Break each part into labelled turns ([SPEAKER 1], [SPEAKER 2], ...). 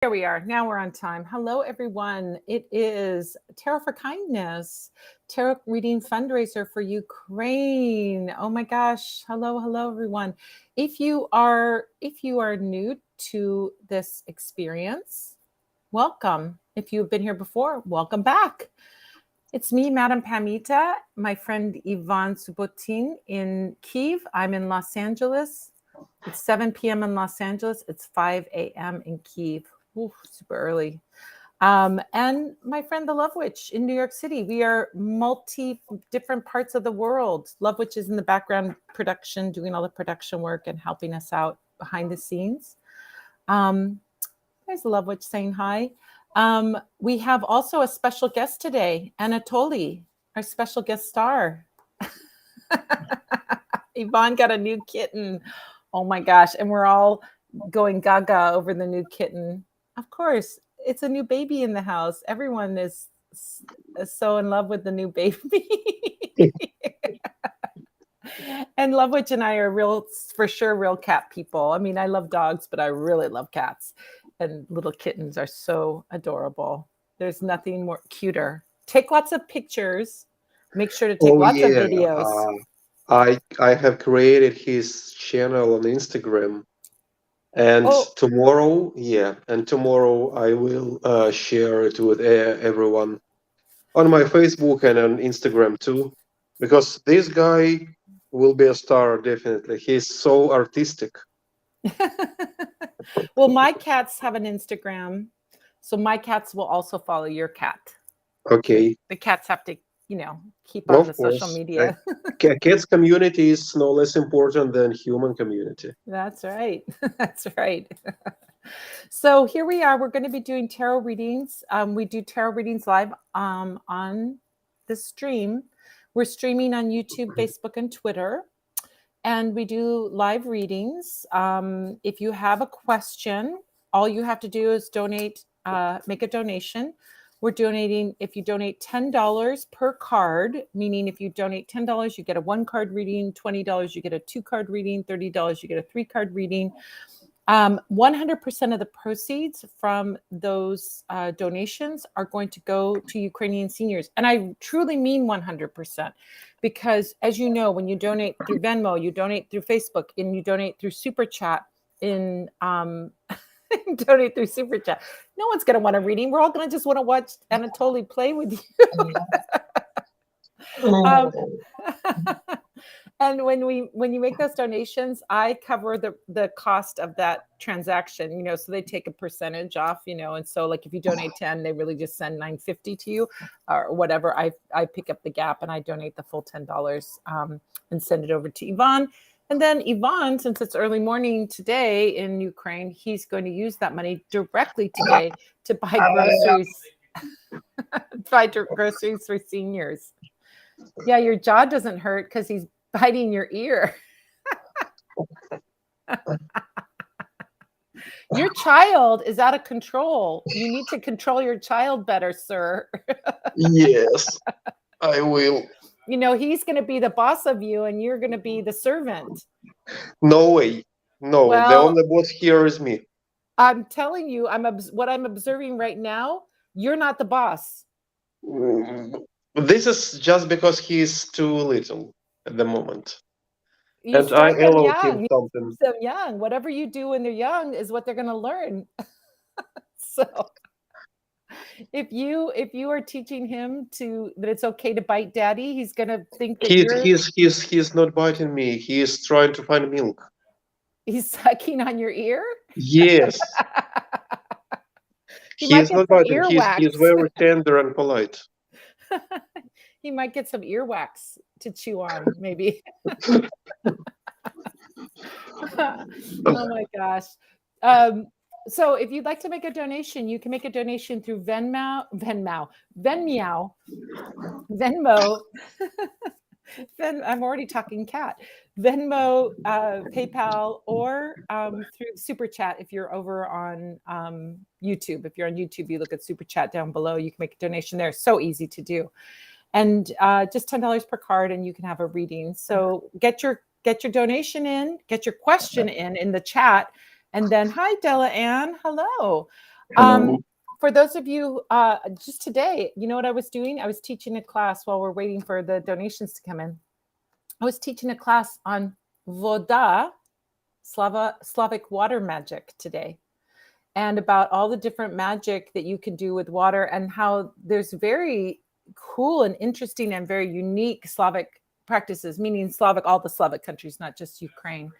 [SPEAKER 1] There we are. Now we're on time. Hello, everyone. It is Tarot for Kindness, tarot reading fundraiser for Ukraine. Oh my gosh. Hello, everyone. If you are new to this experience, welcome. If you've been here before, welcome back. It's me, Madam Pamita, my friend Ivan Subotin in Kyiv. I'm in Los Angeles. It's 7 p.m. in Los Angeles. It's 5 a.m. in Kyiv. Ooh, super early. And my friend, the Love Witch in New York City. We are different parts of the world. Love Witch is in the background production, doing all the production work and helping us out behind the scenes. There's the Love Witch saying hi. We have also a special guest today, Anatoly, our special guest star. Yvonne got a new kitten. Oh my gosh. And we're all going gaga over the new kitten. Of course, it's a new baby in the house. Everyone is so in love with the new baby. And Love Witch and I are real cat people. I mean, I love dogs, but I really love cats. And little kittens are so adorable. There's nothing more cuter. Take lots of pictures. Make sure to take lots of videos.
[SPEAKER 2] I have created his channel on Instagram, and tomorrow I will share it with everyone on my Facebook and on Instagram too, because this guy will be a star definitely. He's so artistic.
[SPEAKER 1] Well, my cats have an Instagram, so my cats will also follow your cat.
[SPEAKER 2] Okay.
[SPEAKER 1] The cats have to, keep on the social media.
[SPEAKER 2] Cats community is no less important than human community.
[SPEAKER 1] That's right. That's right. So here we are. We're going to be doing tarot readings. We do tarot readings live on the stream. We're streaming on YouTube, Facebook, and Twitter. And we do live readings. If you have a question, all you have to do is donate, make a donation. We're donating, if you donate $10 per card, meaning if you donate $10, you get a 1-card reading, $20, you get a 2-card reading, $30, you get a 3-card reading. 100% of the proceeds from those donations are going to go to Ukrainian seniors. And I truly mean 100%, because as you know, when you donate through Venmo, you donate through Facebook, and you donate through Super Chat donate through Super Chat. No one's going to want a reading. We're all going to just want to watch Anatoly play with you. And when you make those donations, I cover the cost of that transaction, so they take a percentage off, and so like if you donate 10, they really just send $9.50 to you or whatever. I pick up the gap and I donate the full $10 and send it over to Yvonne. And then Yvonne, since it's early morning today in Ukraine, he's going to use that money directly today to buy groceries for seniors. Yeah, your jaw doesn't hurt because he's biting your ear. Your child is out of control. You need to control your child better, sir.
[SPEAKER 2] Yes, I will.
[SPEAKER 1] He's going to be the boss of you and you're going to be the servant.
[SPEAKER 2] No way. No,
[SPEAKER 1] well,
[SPEAKER 2] the only boss here is me.
[SPEAKER 1] I'm telling you, what I'm observing right now, you're not the boss.
[SPEAKER 2] This is just because he's too little at the moment.
[SPEAKER 1] You start them young. Them young. Whatever you do when they're young is what they're going to learn. So if you are teaching him that it's okay to bite daddy, he's going to think that
[SPEAKER 2] he's not biting me. He is trying to find milk.
[SPEAKER 1] He's sucking on your ear?
[SPEAKER 2] Yes. He's not biting. He's very tender and polite.
[SPEAKER 1] He might get some earwax to chew on, maybe. Oh my gosh. So if you'd like to make a donation, you can make a donation through Venmo. I'm already talking cat. Venmo, PayPal, or through Super Chat if you're over on YouTube. If you're on YouTube, you look at Super Chat down below. You can make a donation there. So easy to do. And just $10 per card, and you can have a reading. So get your donation in, get your question in the chat. And then, hi, Della Ann. Hello. Um,
[SPEAKER 2] Hello.
[SPEAKER 1] for those of you, just today, you know what I was doing? I was teaching a class while we're waiting for the donations to come in. I was teaching a class on voda, Slavic water magic today, and about all the different magic that you can do with water and how there's very cool and interesting and very unique Slavic practices, meaning Slavic, all the Slavic countries, not just Ukraine.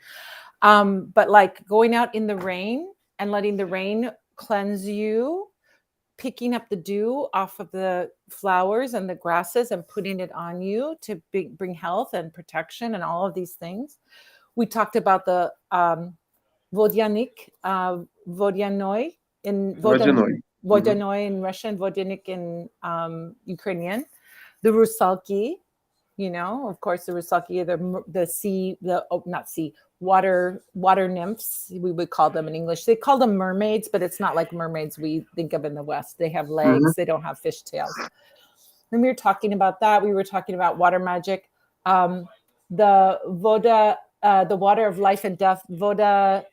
[SPEAKER 1] But like going out in the rain and letting the rain cleanse you, picking up the dew off of the flowers and the grasses and putting it on you to bring health and protection and all of these things. We talked about the Vodyanik, Vodyanoi in
[SPEAKER 2] Водяной. Mhm.
[SPEAKER 1] Vodyanoi in Russian, Vodyanik in Ukrainian, the Rusalki, you know, of course, the Rusalki, the sea, not sea, water nymphs, we would call them in English. They call them mermaids, but it's not like mermaids we think of in the West. They have
[SPEAKER 2] Mhm.
[SPEAKER 1] legs, they don't have fish tails. When we were talking about that, we were talking about water magic. The Voda, the water of life and death, Voda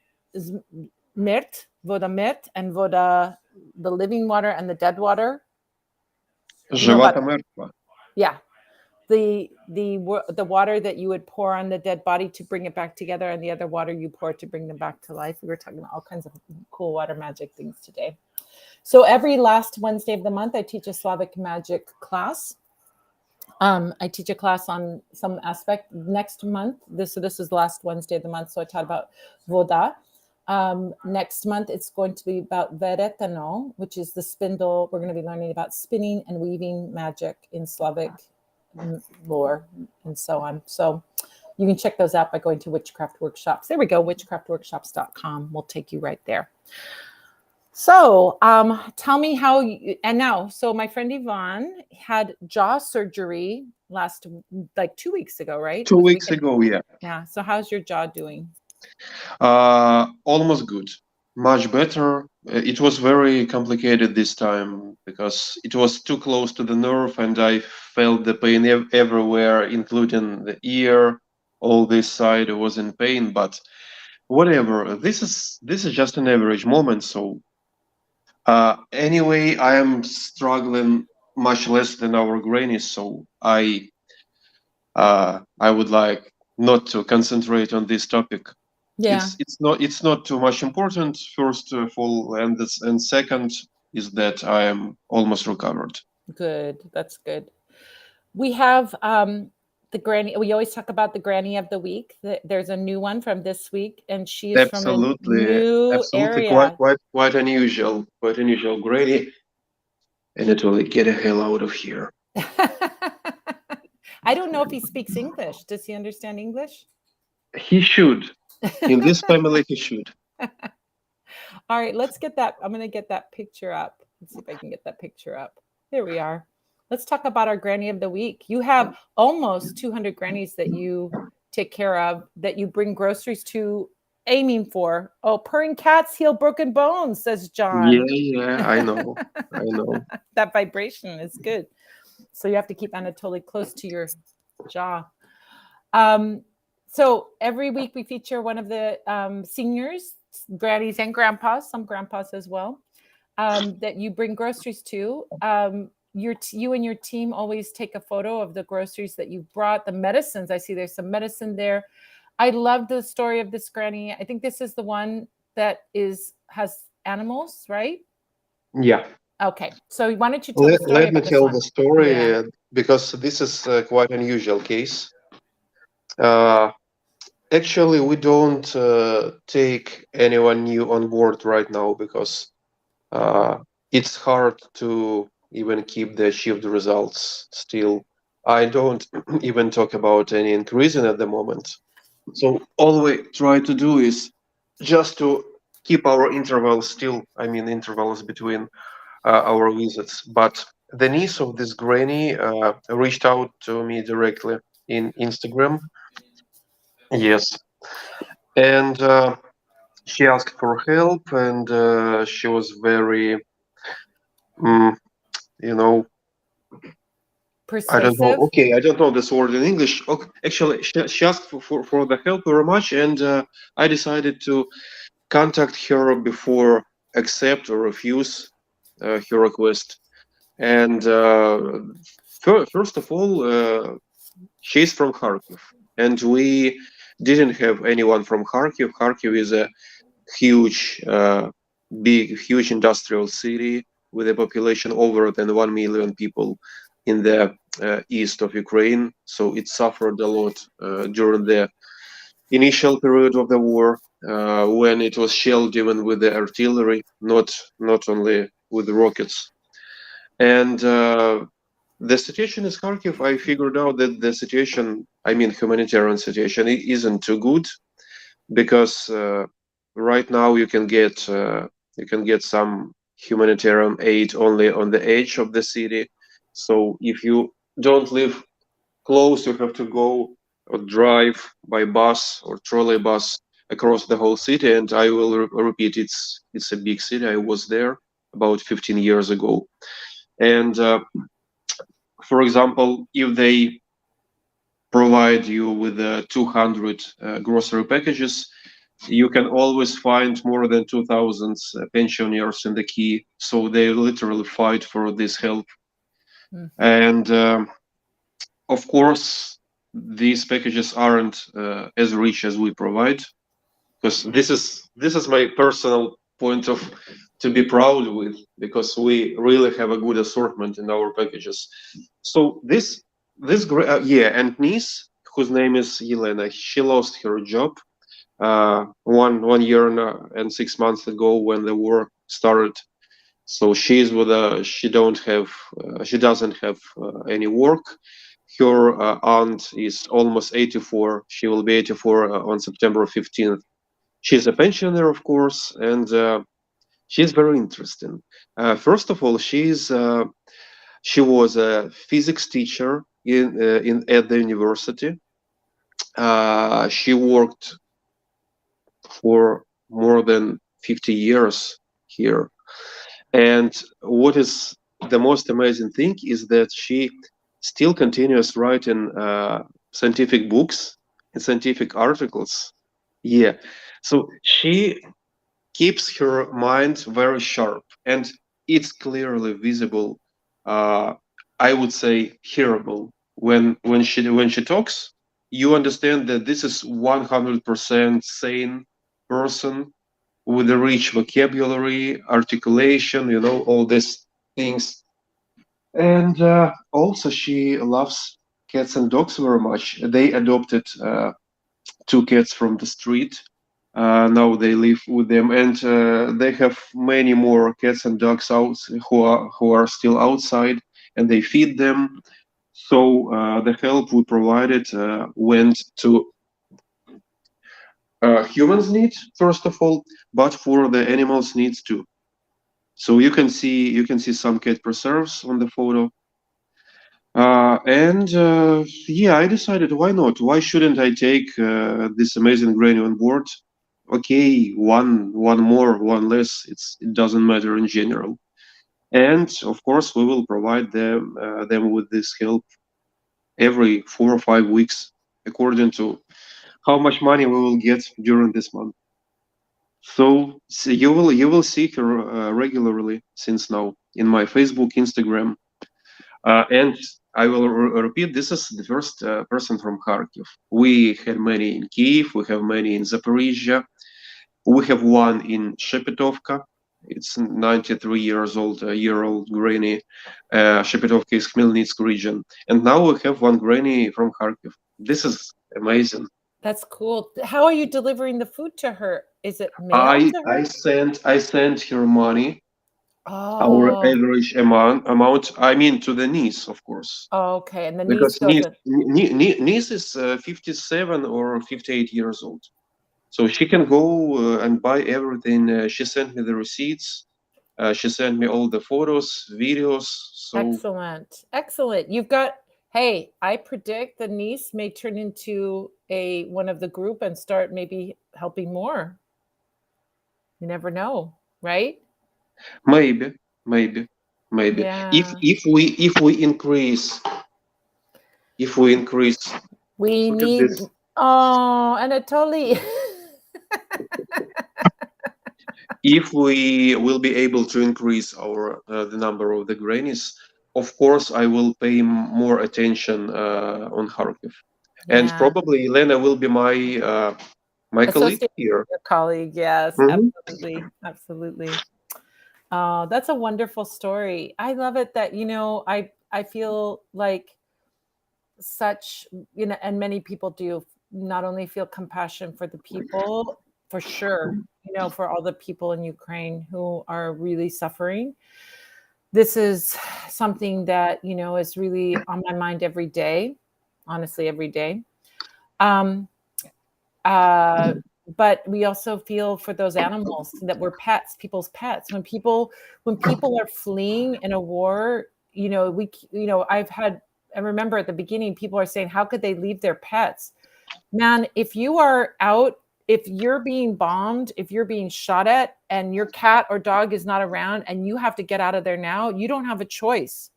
[SPEAKER 1] Mirt, and Voda, the living water and the dead water. You know
[SPEAKER 2] Жива
[SPEAKER 1] about,
[SPEAKER 2] та мертва.
[SPEAKER 1] yeah, the water that you would pour on the dead body to bring it back together, and the other water you pour to bring them back to life. We were talking about all kinds of cool water magic things today. So every last Wednesday of the month, I teach a Slavic magic class. I teach a class on some aspect. Next month, this is the last Wednesday of the month, so I taught about voda. Next month, it's going to be about veretano, which is the spindle. We're going to be learning about spinning and weaving magic in Slavic lore and so on. So you can check those out by going to Witchcraft Workshops. There we go, witchcraftworkshops.com. We'll take you right there. So tell me how and now, so my friend Yvonne had jaw surgery like 2 weeks ago, right?
[SPEAKER 2] 2 weeks ago, yeah.
[SPEAKER 1] Yeah. So how's your jaw doing?
[SPEAKER 2] Almost good. Much better. It was very complicated this time because it was too close to the nerve and I felt the pain everywhere, including the ear. All this side was in pain, but whatever. This is just an average moment. So anyway, I am struggling much less than our granny, so I would like not to concentrate on this topic.
[SPEAKER 1] Yeah.
[SPEAKER 2] It's not too much important. First of all, and second is that I am almost recovered.
[SPEAKER 1] Good. That's good. We have the granny. We always talk about the granny of the week. There's a new one from this week, and she is from a
[SPEAKER 2] Absolutely,
[SPEAKER 1] new
[SPEAKER 2] absolutely,
[SPEAKER 1] area.
[SPEAKER 2] quite unusual, Grady. And it will get the hell out of here.
[SPEAKER 1] I don't know if he speaks English. Does he understand English?
[SPEAKER 2] He should. In this family, he should.
[SPEAKER 1] All right, let's get that. I'm going to get that picture up. Let's see if I can get that picture up. There we are. Let's talk about our granny of the week. You have almost 200 grannies that you take care of, that you bring groceries to, aiming for. Oh, purring cats heal broken bones, says John.
[SPEAKER 2] Yeah, I know.
[SPEAKER 1] That vibration is good. So you have to keep Anatoly close to your jaw. So every week we feature one of the seniors, grannies and grandpas, some grandpas as well, that you bring groceries to. You and your team always take a photo of the groceries that you brought, the medicines. I see there's some medicine there. I love the story of this granny. I think this is the one that has animals, right?
[SPEAKER 2] Yeah.
[SPEAKER 1] Okay. So why don't you tell the story
[SPEAKER 2] Let me
[SPEAKER 1] about this
[SPEAKER 2] tell
[SPEAKER 1] one?
[SPEAKER 2] the story
[SPEAKER 1] Yeah.
[SPEAKER 2] because this is quite unusual case. Uh, Actually, we don't take anyone new on board right now because it's hard to even keep the achieved results still. I don't even talk about any increasing at the moment. So all we try to do is just to keep our intervals still, I mean intervals between our visits. But the niece of this granny reached out to me directly in Instagram. Yes. And she asked for help, and she was very, mm, you know, I don't know.
[SPEAKER 1] Persuasive.
[SPEAKER 2] Okay, I don't know this word in English. Okay, actually, she asked for the help very much, and I decided to contact her before accept or refuse her request. And first of all, she's from Kharkiv, and we didn't have anyone from Kharkiv. Kharkiv is a huge, huge industrial city with a population over than 1 million people in the east of Ukraine. So it suffered a lot during the initial period of the war, when it was shelled even with the artillery, not only with the rockets. And the situation in Kharkiv, I figured out that the situation, I mean humanitarian situation, isn't too good, because right now you can get some humanitarian aid only on the edge of the city. So if you don't live close, you have to go or drive by bus or trolley bus across the whole city. And I will repeat, it's a big city. I was there about 15 years ago. And for example, if they provide you with 200 grocery packages, you can always find more than 2,000 pensioners in the queue. So they literally fight for this help. Mm-hmm. And of course, these packages aren't as rich as we provide, because this is my personal point of to be proud with, because we really have a good assortment in our packages. So and niece, whose name is Yelena, she lost her job 1 year and 6 months ago when the war started. So she's with she doesn't have any work. Her aunt is almost 84. She will be 84 on September 15th. She's a pensioner, of course, and she's very interesting. First of all, she was a physics teacher in at the university. She worked for more than 50 years here. And what is the most amazing thing is that she still continues writing scientific books and scientific articles. Yeah. So she keeps her mind very sharp, and it's clearly visible. I would say hearable when she talks. You understand that this is 100% sane person with a rich vocabulary, articulation, all these things. And also, she loves cats and dogs very much. They adopted 2 cats from the street. Now they live with them, and they have many more cats and dogs out who are still outside, and they feed them. So the help we provided went to humans' needs first of all, but for the animals' needs too. So you can see some cat preserves on the photo. And yeah, I decided, why not? Why shouldn't I take this amazing granny on board? Okay, one more, one less. It doesn't matter in general. And of course, we will provide them with this help every 4 or 5 weeks, according to how much money we will get during this month. So you will see her regularly since now in my Facebook, Instagram, and I will repeat. This is the first person from Kharkiv. We had many in Kiev. We have many in Zaporizhia. We have one in Shepetovka. It's 93 years old, a year-old granny. Shepetovka is Khmelnytsk region, and now we have one granny from Kharkiv. This is amazing.
[SPEAKER 1] That's cool. How are you delivering the food to her? Is it mailed to her?
[SPEAKER 2] I sent her money. Our average amount. I mean, to the niece, of course.
[SPEAKER 1] Oh, okay, and the
[SPEAKER 2] because
[SPEAKER 1] niece doesn't.
[SPEAKER 2] Niece is 57 or 58 years old, so she can go and buy everything. She sent me the receipts. She sent me all the photos, videos. So
[SPEAKER 1] excellent. You've got. Hey, I predict the niece may turn into one of the group and start maybe helping more. You never know, right?
[SPEAKER 2] Maybe.
[SPEAKER 1] Yeah.
[SPEAKER 2] If we increase,
[SPEAKER 1] we need. Oh, Anatoly.
[SPEAKER 2] if we will be able to increase our the number of the grannies, of course I will pay more attention on Kharkiv, and
[SPEAKER 1] Yeah.
[SPEAKER 2] probably Elena will be my colleague
[SPEAKER 1] Associate
[SPEAKER 2] here.
[SPEAKER 1] your colleague. Yes,
[SPEAKER 2] Hmm.
[SPEAKER 1] absolutely. Absolutely. Oh, that's a wonderful story. I love it that, I feel like such, and many people do not only feel compassion for the people, for sure, for all the people in Ukraine who are really suffering. This is something that, is really on my mind every day, honestly, every day. Um, uh, but we also feel for those animals that were pets, people's pets. When people are fleeing in a war, I remember at the beginning, people are saying, how could they leave their pets? Man, if you are out, if you're being bombed, if you're being shot at, and your cat or dog is not around and you have to get out of there now, you don't have a choice.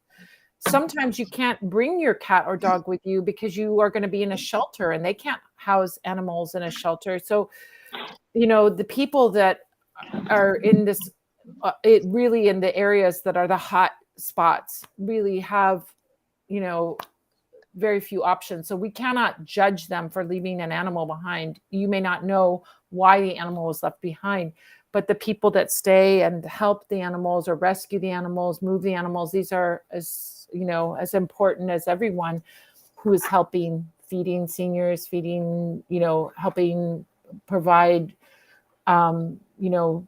[SPEAKER 1] Sometimes you can't bring your cat or dog with you because you are going to be in a shelter and they can't house animals in a shelter. So, the people that are in this, it really in the areas that are the hot spots really have, you know, very few options. So we cannot judge them for leaving an animal behind. You may not know why the animal was left behind, but the people that stay and help the animals or rescue the animals, move the animals, these are as important as everyone who is helping, feeding seniors, feeding, helping provide, um, you know,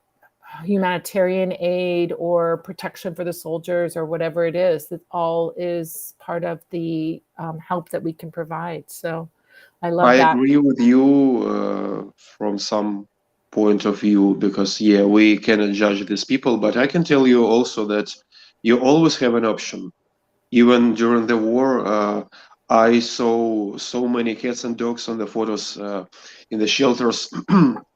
[SPEAKER 1] humanitarian aid or protection for the soldiers or whatever it is. That all is part of the help that we can provide. So I
[SPEAKER 2] I
[SPEAKER 1] love that.
[SPEAKER 2] agree with you from some point of view because yeah, we cannot judge these people, but I can tell you also that you always have an option. Even during the war, I saw so many cats and dogs on the photos in the shelters,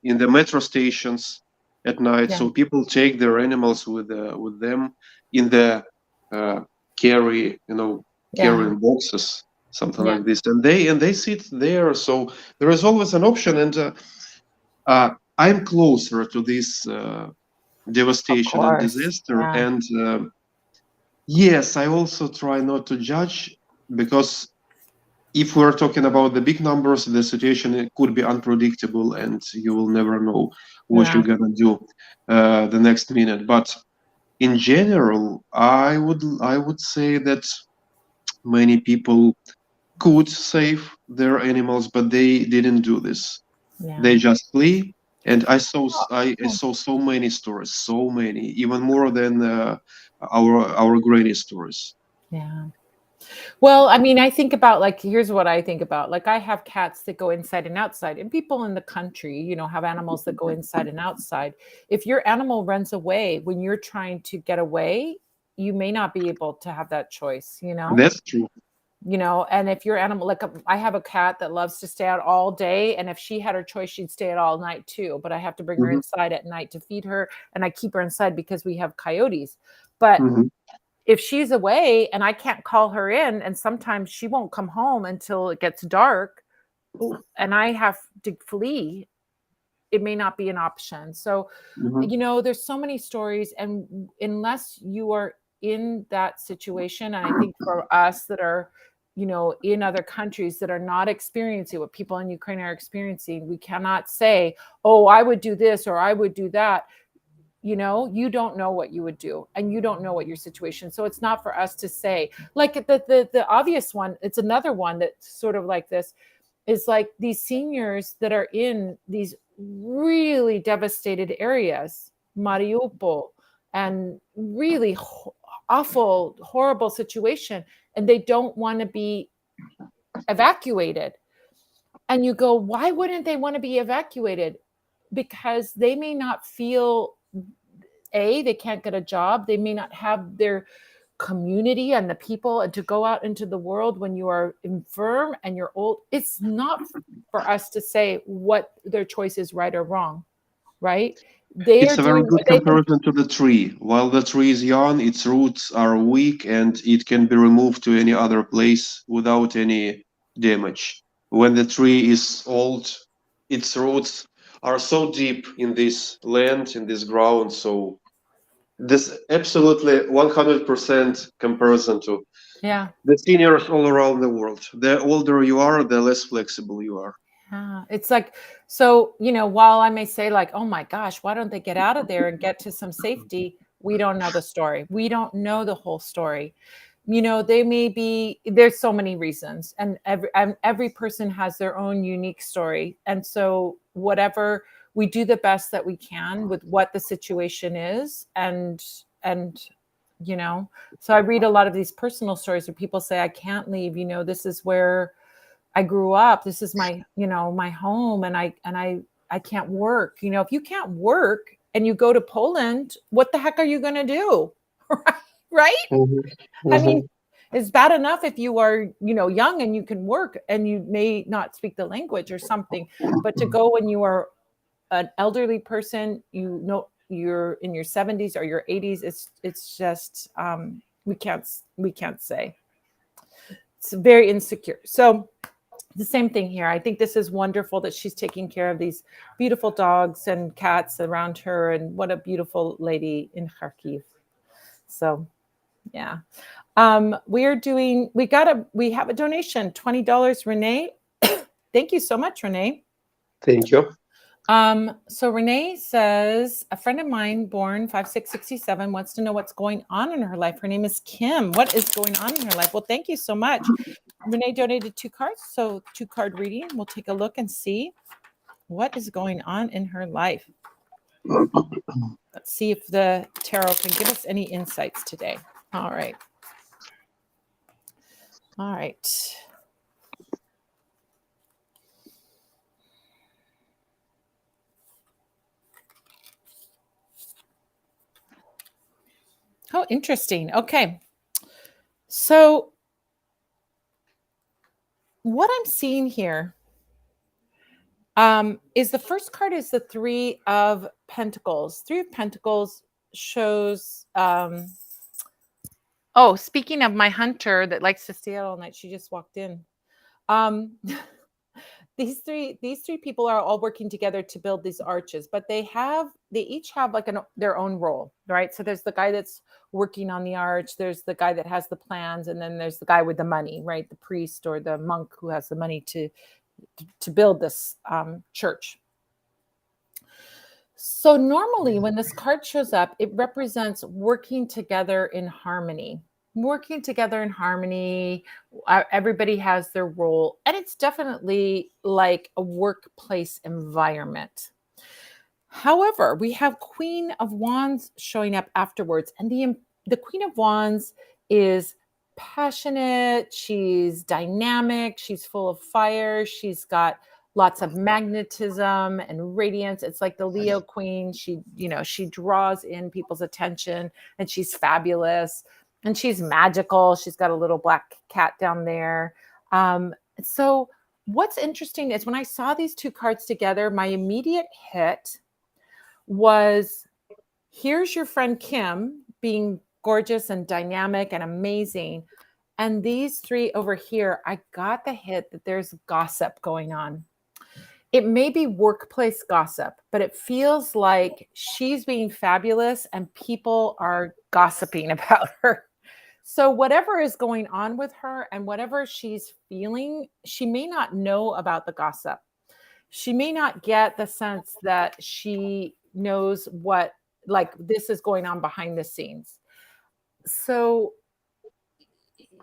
[SPEAKER 2] in the metro stations at night.
[SPEAKER 1] Yeah,
[SPEAKER 2] So people take their animals with them in the uh, carry,
[SPEAKER 1] yeah,
[SPEAKER 2] carrying boxes, something
[SPEAKER 1] yeah.
[SPEAKER 2] like this, and they sit there. So there is always an option, and I'm closer to this
[SPEAKER 1] Of
[SPEAKER 2] devastation and
[SPEAKER 1] course.
[SPEAKER 2] disaster,
[SPEAKER 1] Yeah,
[SPEAKER 2] and yes, I also try not to judge because if we're talking about the big numbers, the situation it could be unpredictable and you will never know what
[SPEAKER 1] yeah,
[SPEAKER 2] you're gonna do the next minute. But in general, I would say that many people could save their animals, but they didn't do this.
[SPEAKER 1] yeah.
[SPEAKER 2] They just flee. And I
[SPEAKER 1] Oh,
[SPEAKER 2] saw so many stories, so many, even more than our granny stories.
[SPEAKER 1] yeah. Well, I mean, I think about, like, here's what I think about. Like, I have cats that go inside and outside, and people in the country, have animals that go inside and outside. If your animal runs away when you're trying to get away, you may not be able to have that choice,
[SPEAKER 2] That's true.
[SPEAKER 1] and if your animal, like, I have a cat that loves to stay out all day, and if she had her choice, she'd stay out all night too, but I have to bring her
[SPEAKER 2] Hmm.
[SPEAKER 1] inside at night to feed her, and I keep her inside because we have coyotes. But
[SPEAKER 2] Hmm.
[SPEAKER 1] if she's away and I can't call her in, and sometimes she won't come home until it gets dark, and I have to flee, it may not be an option. So,
[SPEAKER 2] Hmm.
[SPEAKER 1] there's so many stories, and unless you are in that situation, and I think for us that are, in other countries that are not experiencing what people in Ukraine are experiencing, we cannot say, oh, I would do this or I would do that. You don't know what you would do, and you don't know what your situation. So it's not for us to say, like, the obvious one. It's another one that's sort of like this, is like these seniors that are in these really devastated areas, Mariupol, and really awful, horrible situation, and they don't want to be evacuated. And you go, why wouldn't they want to be evacuated? Because they may not feel, they can't get a job, they may not have their community and the people, and to go out into the world when you are infirm and you're old. It's not for us to say what their choice is, right or wrong, right? They
[SPEAKER 2] It's
[SPEAKER 1] are
[SPEAKER 2] a very
[SPEAKER 1] doing
[SPEAKER 2] good
[SPEAKER 1] what they've been.
[SPEAKER 2] comparison to the tree. While the tree is young, its roots are weak and it can be removed to any other place without any damage. When the tree is old, its roots are so deep in this land, in this ground. So this absolutely 100% comparison to the seniors all around the world. The older you are, the less flexible you are.
[SPEAKER 1] Yeah. It's like, so, while I may say like, oh my gosh, why don't they get out of there and get to some safety? We don't know the story. We don't know the whole story. They may be, there's so many reasons, and every person has their own unique story. And so whatever, we do the best that we can with what the situation is. And so I read a lot of these personal stories where people say, I can't leave, this is where I grew up. This is my, my home, and I can't work. If you can't work and you go to Poland, what the heck are you going to do? Right?
[SPEAKER 2] Mm-hmm.
[SPEAKER 1] I mean, it's bad enough if you are, young and you can work and you may not speak the language or something, but to go when you are an elderly person, you're in your 70s or your 80s, it's just we can't say. It's very insecure. So the same thing here. I think this is wonderful that she's taking care of these beautiful dogs and cats around her, and what a beautiful lady in Kharkiv. So, yeah. We have a donation, $20, Renee. Thank you so much, Renee.
[SPEAKER 2] Thank you.
[SPEAKER 1] So Renee says, a friend of mine born 5667 wants to know what's going on in her life. Her name is Kim. What is going on in her life? Well, thank you so much. Renee donated 2 cards, so 2-card reading. We'll take a look and see what is going on in her life. Let's see if the tarot can give us any insights today. All right. All right. Oh, interesting. Okay. So what I'm seeing here is the first card is the 3 of Pentacles. 3 of Pentacles shows, oh, speaking of my hunter that likes to stay out all night, she just walked in. These three people are all working together to build these arches, but they each have like their own role, right? So there's the guy that's working on the arch, there's the guy that has the plans, and then there's the guy with the money, right? The priest or the monk who has the money to build this church. So normally when this card shows up, it represents working together in harmony. Working together in harmony. Everybody has their role, and it's definitely like a workplace environment. However, we have Queen of Wands showing up afterwards, and the Queen of Wands is passionate, she's dynamic, she's full of fire, she's got lots of magnetism and radiance. It's like the Leo queen. She draws in people's attention, and she's fabulous. And she's magical. She's got a little black cat down there. So what's interesting is when I saw these 2 cards together, my immediate hit was, here's your friend Kim being gorgeous and dynamic and amazing. And these 3 over here, I got the hit that there's gossip going on. It may be workplace gossip, but it feels like she's being fabulous and people are gossiping about her. So whatever is going on with her and whatever she's feeling, she may not know about the gossip. She may not get the sense that she knows what, like, this is going on behind the scenes. So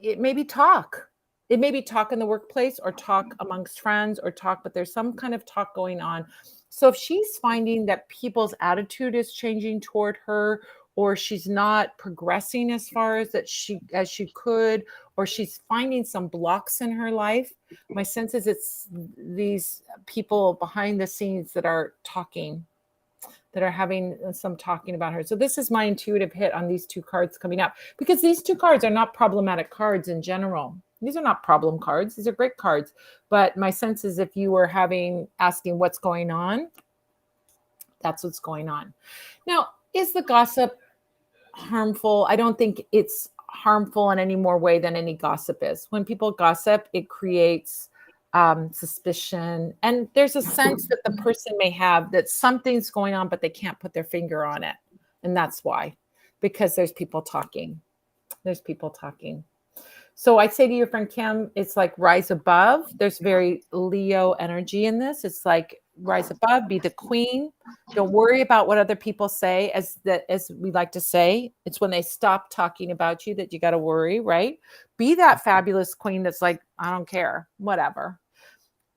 [SPEAKER 1] it may be talk. It may be talk in the workplace or talk amongst friends or talk, but there's some kind of talk going on. So if she's finding that people's attitude is changing toward her, or she's not progressing as far as she could, or she's finding some blocks in her life, my sense is it's these people behind the scenes that are talking, that are having some talking about her. So this is my intuitive hit on these 2 cards coming up, because these 2 cards are not problematic cards in general. These are not problem cards. These are great cards. But my sense is if you were asking what's going on, that's what's going on. Now, is the gossip harmful? I don't think it's harmful in any more way than any gossip is. When people gossip, it creates suspicion. And there's a sense that the person may have that something's going on, but they can't put their finger on it. And that's why, because there's people talking. There's people talking. So I say to your friend Kim, it's like rise above. There's very Leo energy in this. It's like rise above, be the queen. Don't worry about what other people say, as we like to say. It's when they stop talking about you that you got to worry, right? Be that fabulous queen that's like, I don't care, whatever.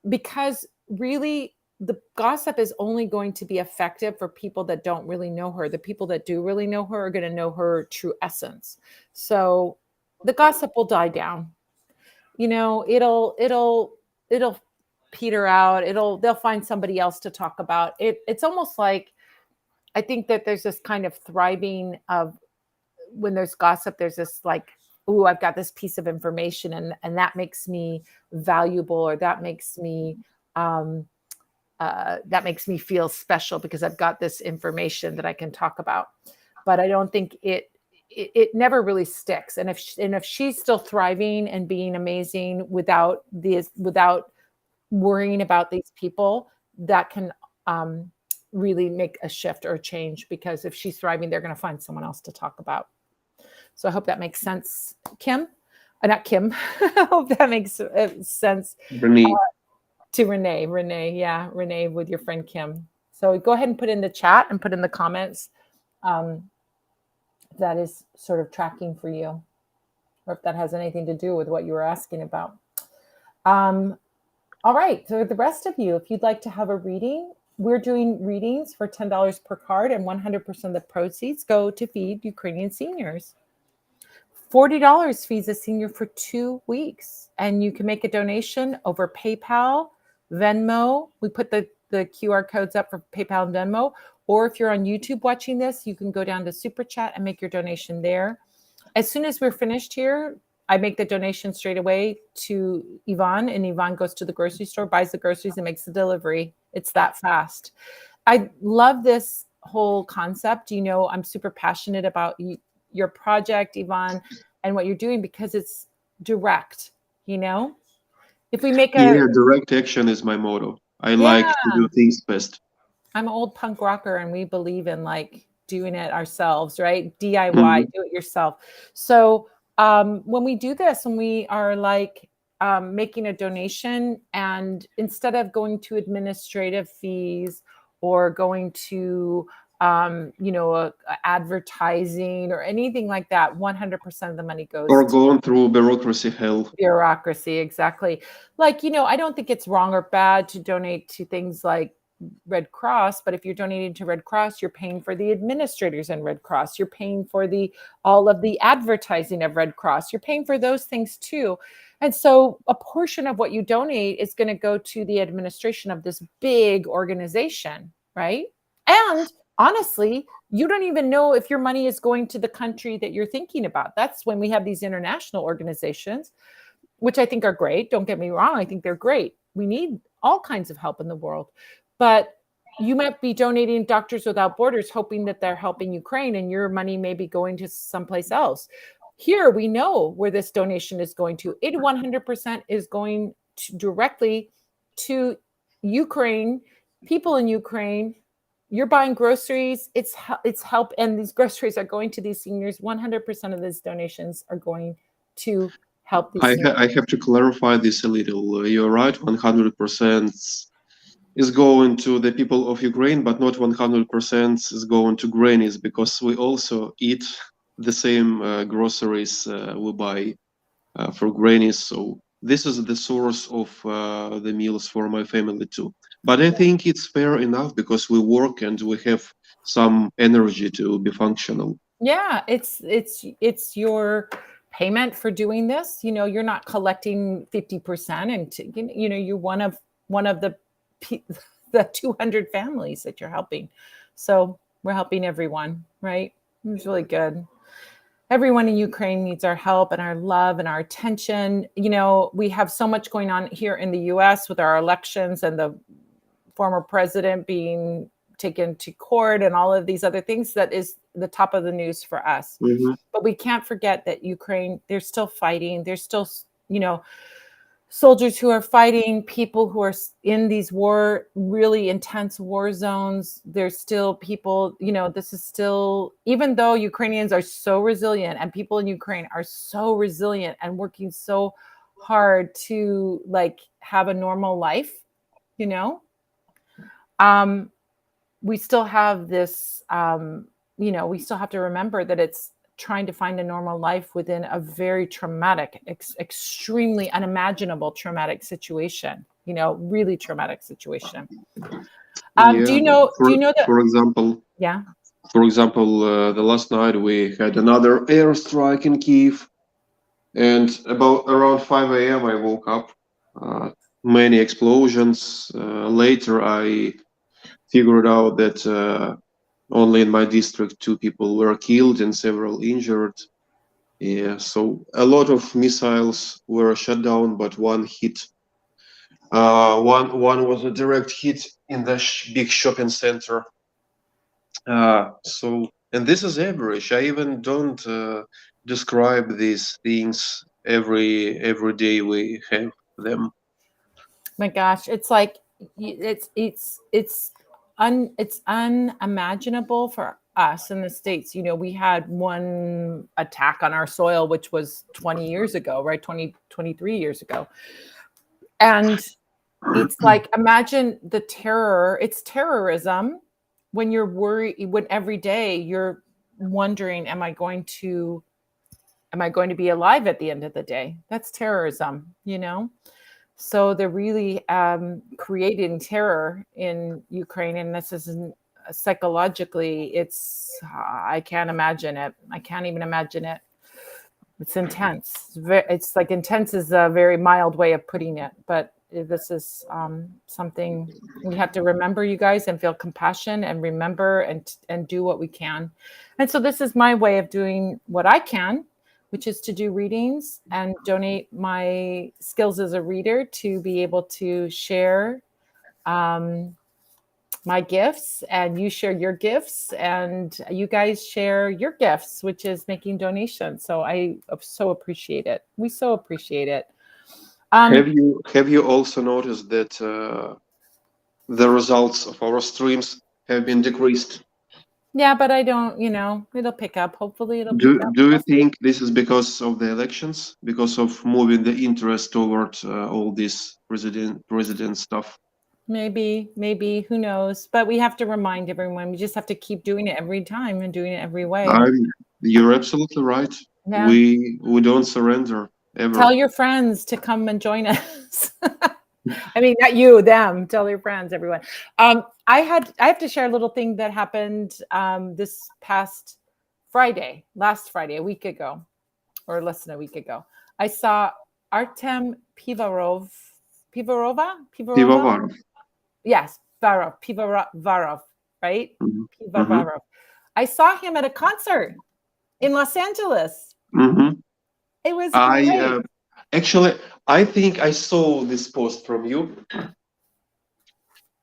[SPEAKER 1] Because really the gossip is only going to be effective for people that don't really know her. The people that do really know her are going to know her true essence. So the gossip will die down. It'll peter out. They'll find somebody else to talk about it. It's almost like, I think that there's this kind of thriving of, when there's gossip, there's this like, oh, I've got this piece of information, and that makes me valuable, or that makes me feel special because I've got this information that I can talk about. But I don't think it never really sticks. And if she's still thriving and being amazing without worrying about these people, that can really make a shift or a change, because if she's thriving, they're going to find someone else to talk about. So I hope that makes sense, Kim. Not Kim. I hope that makes sense.
[SPEAKER 2] Renee.
[SPEAKER 1] To Renee. Yeah, Renee, with your friend Kim. So go ahead and put in the chat and put in the comments that is sort of tracking for you, or if that has anything to do with what you were asking about. All right. So the rest of you, if you'd like to have a reading, we're doing readings for $10 per card, and 100% of the proceeds go to feed Ukrainian seniors. $40 feeds a senior for 2 weeks, and you can make a donation over PayPal, Venmo. We put the QR codes up for PayPal and Venmo. Or if you're on YouTube watching this, you can go down to Super Chat and make your donation there. As soon as we're finished here, I make the donation straight away to Yvonne, and Yvonne goes to the grocery store, buys the groceries, and makes the delivery. It's that fast. I love this whole concept. I'm super passionate about your project, Yvonne, and what you're doing, because it's direct. If we make
[SPEAKER 2] direct action is my motto. I like to do things fast.
[SPEAKER 1] I'm an old punk rocker, and we believe in like doing it ourselves, right? DIY, do it yourself. So when we do this, when we are like making a donation, and instead of going to administrative fees or going to advertising or anything like that, 100% of the money goes,
[SPEAKER 2] or going through bureaucracy hell.
[SPEAKER 1] Bureaucracy, exactly. Like, I don't think it's wrong or bad to donate to things like Red Cross, but if you're donating to Red Cross, you're paying for the administrators in Red Cross. You're paying for all of the advertising of Red Cross. You're paying for those things too. And so a portion of what you donate is going to go to the administration of this big organization, right? And honestly, you don't even know if your money is going to the country that you're thinking about. That's when we have these international organizations, which I think are great. Don't get me wrong. I think they're great. We need all kinds of help in the world. But you might be donating Doctors Without Borders, hoping that they're helping Ukraine, and your money may be going to someplace else. Here, we know where this donation is going to. It 100% is going directly to Ukraine, people in Ukraine. You're buying groceries. It's help, and these groceries are going to these seniors. 100% of these donations are going to help these seniors.
[SPEAKER 2] I have to clarify this a little. You're right, 100% is going to the people of Ukraine, but not 100% is going to grannies, because we also eat the same groceries we buy for grannies. So this is the source of the meals for my family too. But I think it's fair enough, because we work and we have some energy to be functional.
[SPEAKER 1] Yeah, it's your payment for doing this. You're not collecting 50%, and you're one of the 200 families that you're helping. So we're helping everyone, right? It's really good. Everyone in Ukraine needs our help and our love and our attention. We have so much going on here in the US with our elections and the former president being taken to court and all of these other things. That is the top of the news for us. But we can't forget that Ukraine, they're still fighting. They're still, soldiers who are fighting, people who are in these really intense war zones. There's still people, this is still, even though Ukrainians are so resilient and people in Ukraine are so resilient and working so hard to like have a normal life, we still have this, we still have to remember that it's trying to find a normal life within a very traumatic, extremely unimaginable traumatic situation, really traumatic situation. Do you know that?
[SPEAKER 2] For example,
[SPEAKER 1] Yeah.
[SPEAKER 2] the last night we had another airstrike in Kiev, and about around 5 a.m. I woke up. Many explosions. Later, I figured out that only in my district 2 people were killed and several injured. Yeah, so a lot of missiles were shut down, but one hit. One was a direct hit in the big shopping center. And this is average. I even don't describe these things every day we have them.
[SPEAKER 1] My gosh, it's like it's unimaginable for us in the States. We had one attack on our soil, which was 20 years ago, right? 23 years ago. And it's like, imagine the terror. It's terrorism when you're worried, when every day you're wondering, am I going to be alive at the end of the day? That's terrorism, So they're really creating terror in Ukraine, and this isn't psychologically. I can't imagine it. I can't even imagine it. It's intense. It's like intense is a very mild way of putting it, but this is something we have to remember, you guys, and feel compassion and remember and do what we can. And so this is my way of doing what I can, which is to do readings and donate my skills as a reader to be able to share my gifts, and you share your gifts, and you guys share your gifts, which is making donations. So I so appreciate it. We so appreciate it.
[SPEAKER 2] Have you also noticed that the results of our streams have been decreased?
[SPEAKER 1] Yeah, but I don't, it'll pick up. Hopefully it'll pick up.
[SPEAKER 2] Do you think this is because of the elections, because of moving the interest toward all this president stuff?
[SPEAKER 1] Maybe, who knows? But we have to remind everyone. We just have to keep doing it every time and doing it every way.
[SPEAKER 2] You're absolutely right.
[SPEAKER 1] Yeah.
[SPEAKER 2] We don't surrender ever.
[SPEAKER 1] Tell your friends to come and join us. I mean, not you, them. Tell your friends, everyone. I have to share a little thing that happened this past last Friday, a week ago, or less than a week ago. I saw Artem Pivarov. Yes, Pivarov, right?
[SPEAKER 2] Mm-hmm.
[SPEAKER 1] Pivarov. I saw him at a concert in Los Angeles.
[SPEAKER 2] Mm-hmm.
[SPEAKER 1] It was great.
[SPEAKER 2] Actually, I think I saw this post from you.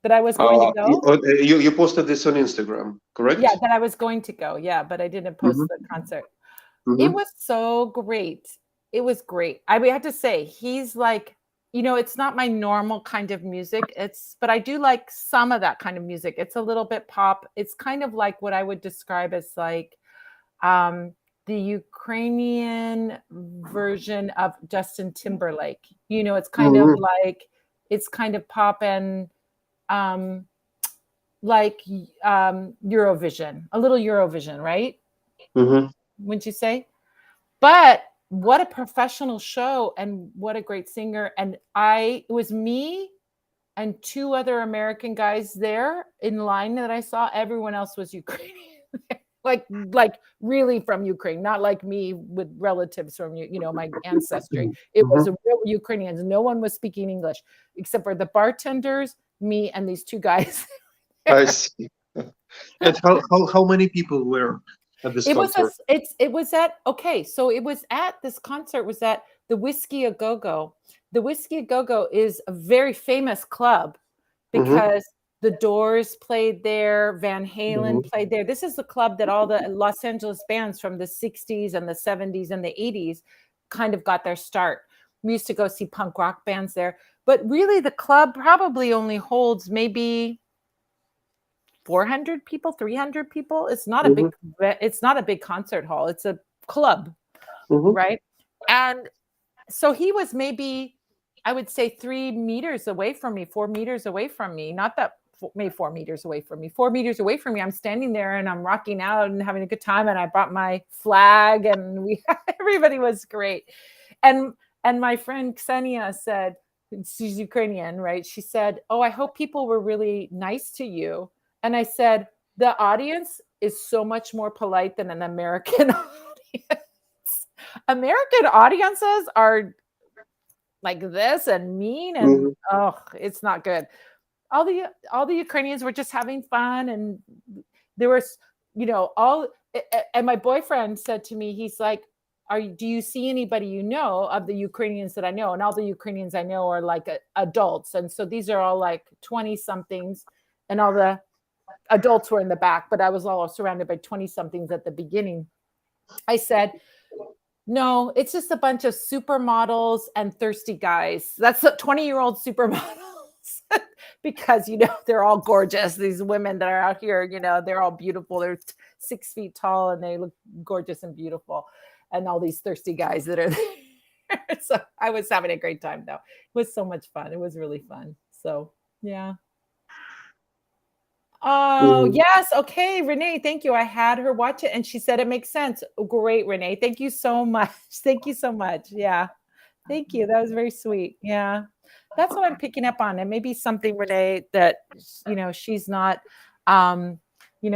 [SPEAKER 1] That I was going to go?
[SPEAKER 2] You posted this on Instagram, correct?
[SPEAKER 1] Yeah, that I was going to go. Yeah, but I didn't post the concert. It was so great. It was great. I have to say, he's like, it's not my normal kind of music. But I do like some of that kind of music. It's a little bit pop. It's kind of like what I would describe as like the Ukrainian version of Justin Timberlake. It's kind of like, it's kind of pop and like Eurovision, a little Eurovision, right? Wouldn't you say? But what a professional show, and what a great singer. And it was me and 2 other American guys there in line that I saw. Everyone else was Ukrainian. like really from Ukraine, not like me with relatives from my ancestry. It was real Ukrainians. No one was speaking English except for the bartenders, me, and these 2 guys.
[SPEAKER 2] I see. And how many people were at this concert?
[SPEAKER 1] So it was at this concert was at the Whiskey A Go Go. The Whiskey A Go Go is a very famous club because the Doors played there, Van Halen played there. This is the club that all the Los Angeles bands from the 60s and the 70s and the 80s kind of got their start. We used to go see punk rock bands there. But really, the club probably only holds maybe 400 people, 300 people. It's not a
[SPEAKER 2] Mm-hmm.
[SPEAKER 1] big, it's not a big concert hall. It's a club,
[SPEAKER 2] Mm-hmm.
[SPEAKER 1] right? And so he was maybe, I would say 3 meters away from me, 4 meters away from me. Not that maybe 4 meters away from me, 4 meters away from me. I'm standing there and I'm rocking out and having a good time. And I brought my flag and everybody was great. And my friend Ksenia said, she's Ukrainian, right? She said, "Oh, I hope people were really nice to you." And I said, "The audience is so much more polite than an American audience. American audiences are like this and mean, and
[SPEAKER 2] Mm-hmm.
[SPEAKER 1] oh, it's not good." All the Ukrainians were just having fun, and there was, all. And my boyfriend said to me, he's like, do you see anybody you know of the Ukrainians that I know? And all the Ukrainians I know are like adults, and so these are all like 20 somethings, and all the adults were in the back, but I was all surrounded by 20 somethings at the beginning. I said, no, it's just a bunch of supermodels and thirsty guys. That's 20-year-old supermodels. Because they're all gorgeous. These women that are out here, they're all beautiful. They're 6 feet tall and they look gorgeous and beautiful. And all these thirsty guys that are there. So I was having a great time though. It was so much fun. It was really fun. So yeah. Oh,
[SPEAKER 2] Mm-hmm.
[SPEAKER 1] yes. Okay, Renee, thank you. I had her watch it and she said it makes sense. Great, Renee. Thank you so much. Thank you so much. Yeah. Thank you. That was very sweet. Yeah. That's what I'm picking up on. It may be something, Renee, that she's not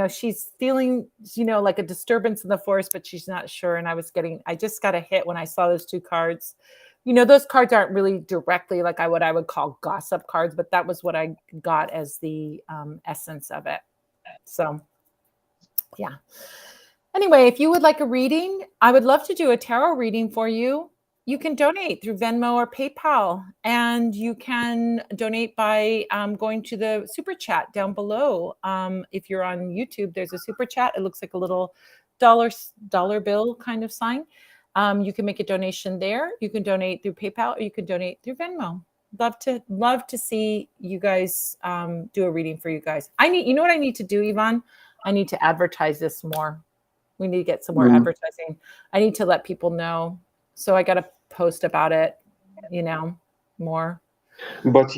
[SPEAKER 1] she's feeling, like a disturbance in the forest, but she's not sure. And I just got a hit when I saw those two cards. Those cards aren't really directly like what I would call gossip cards, but that was what I got as the essence of it. So, yeah. Anyway, if you would like a reading, I would love to do a tarot reading for you. You can donate through Venmo or PayPal, and you can donate by going to the super chat down below. If you're on YouTube, there's a super chat. It looks like a little dollar bill kind of sign. You can make a donation there. You can donate through PayPal, or you can donate through Venmo. Love to see you guys do a reading for you guys. You know what I need to do, Yvonne? I need to advertise this more. We need to get some more advertising. I need to let people know. So I got to post about it, more.
[SPEAKER 2] But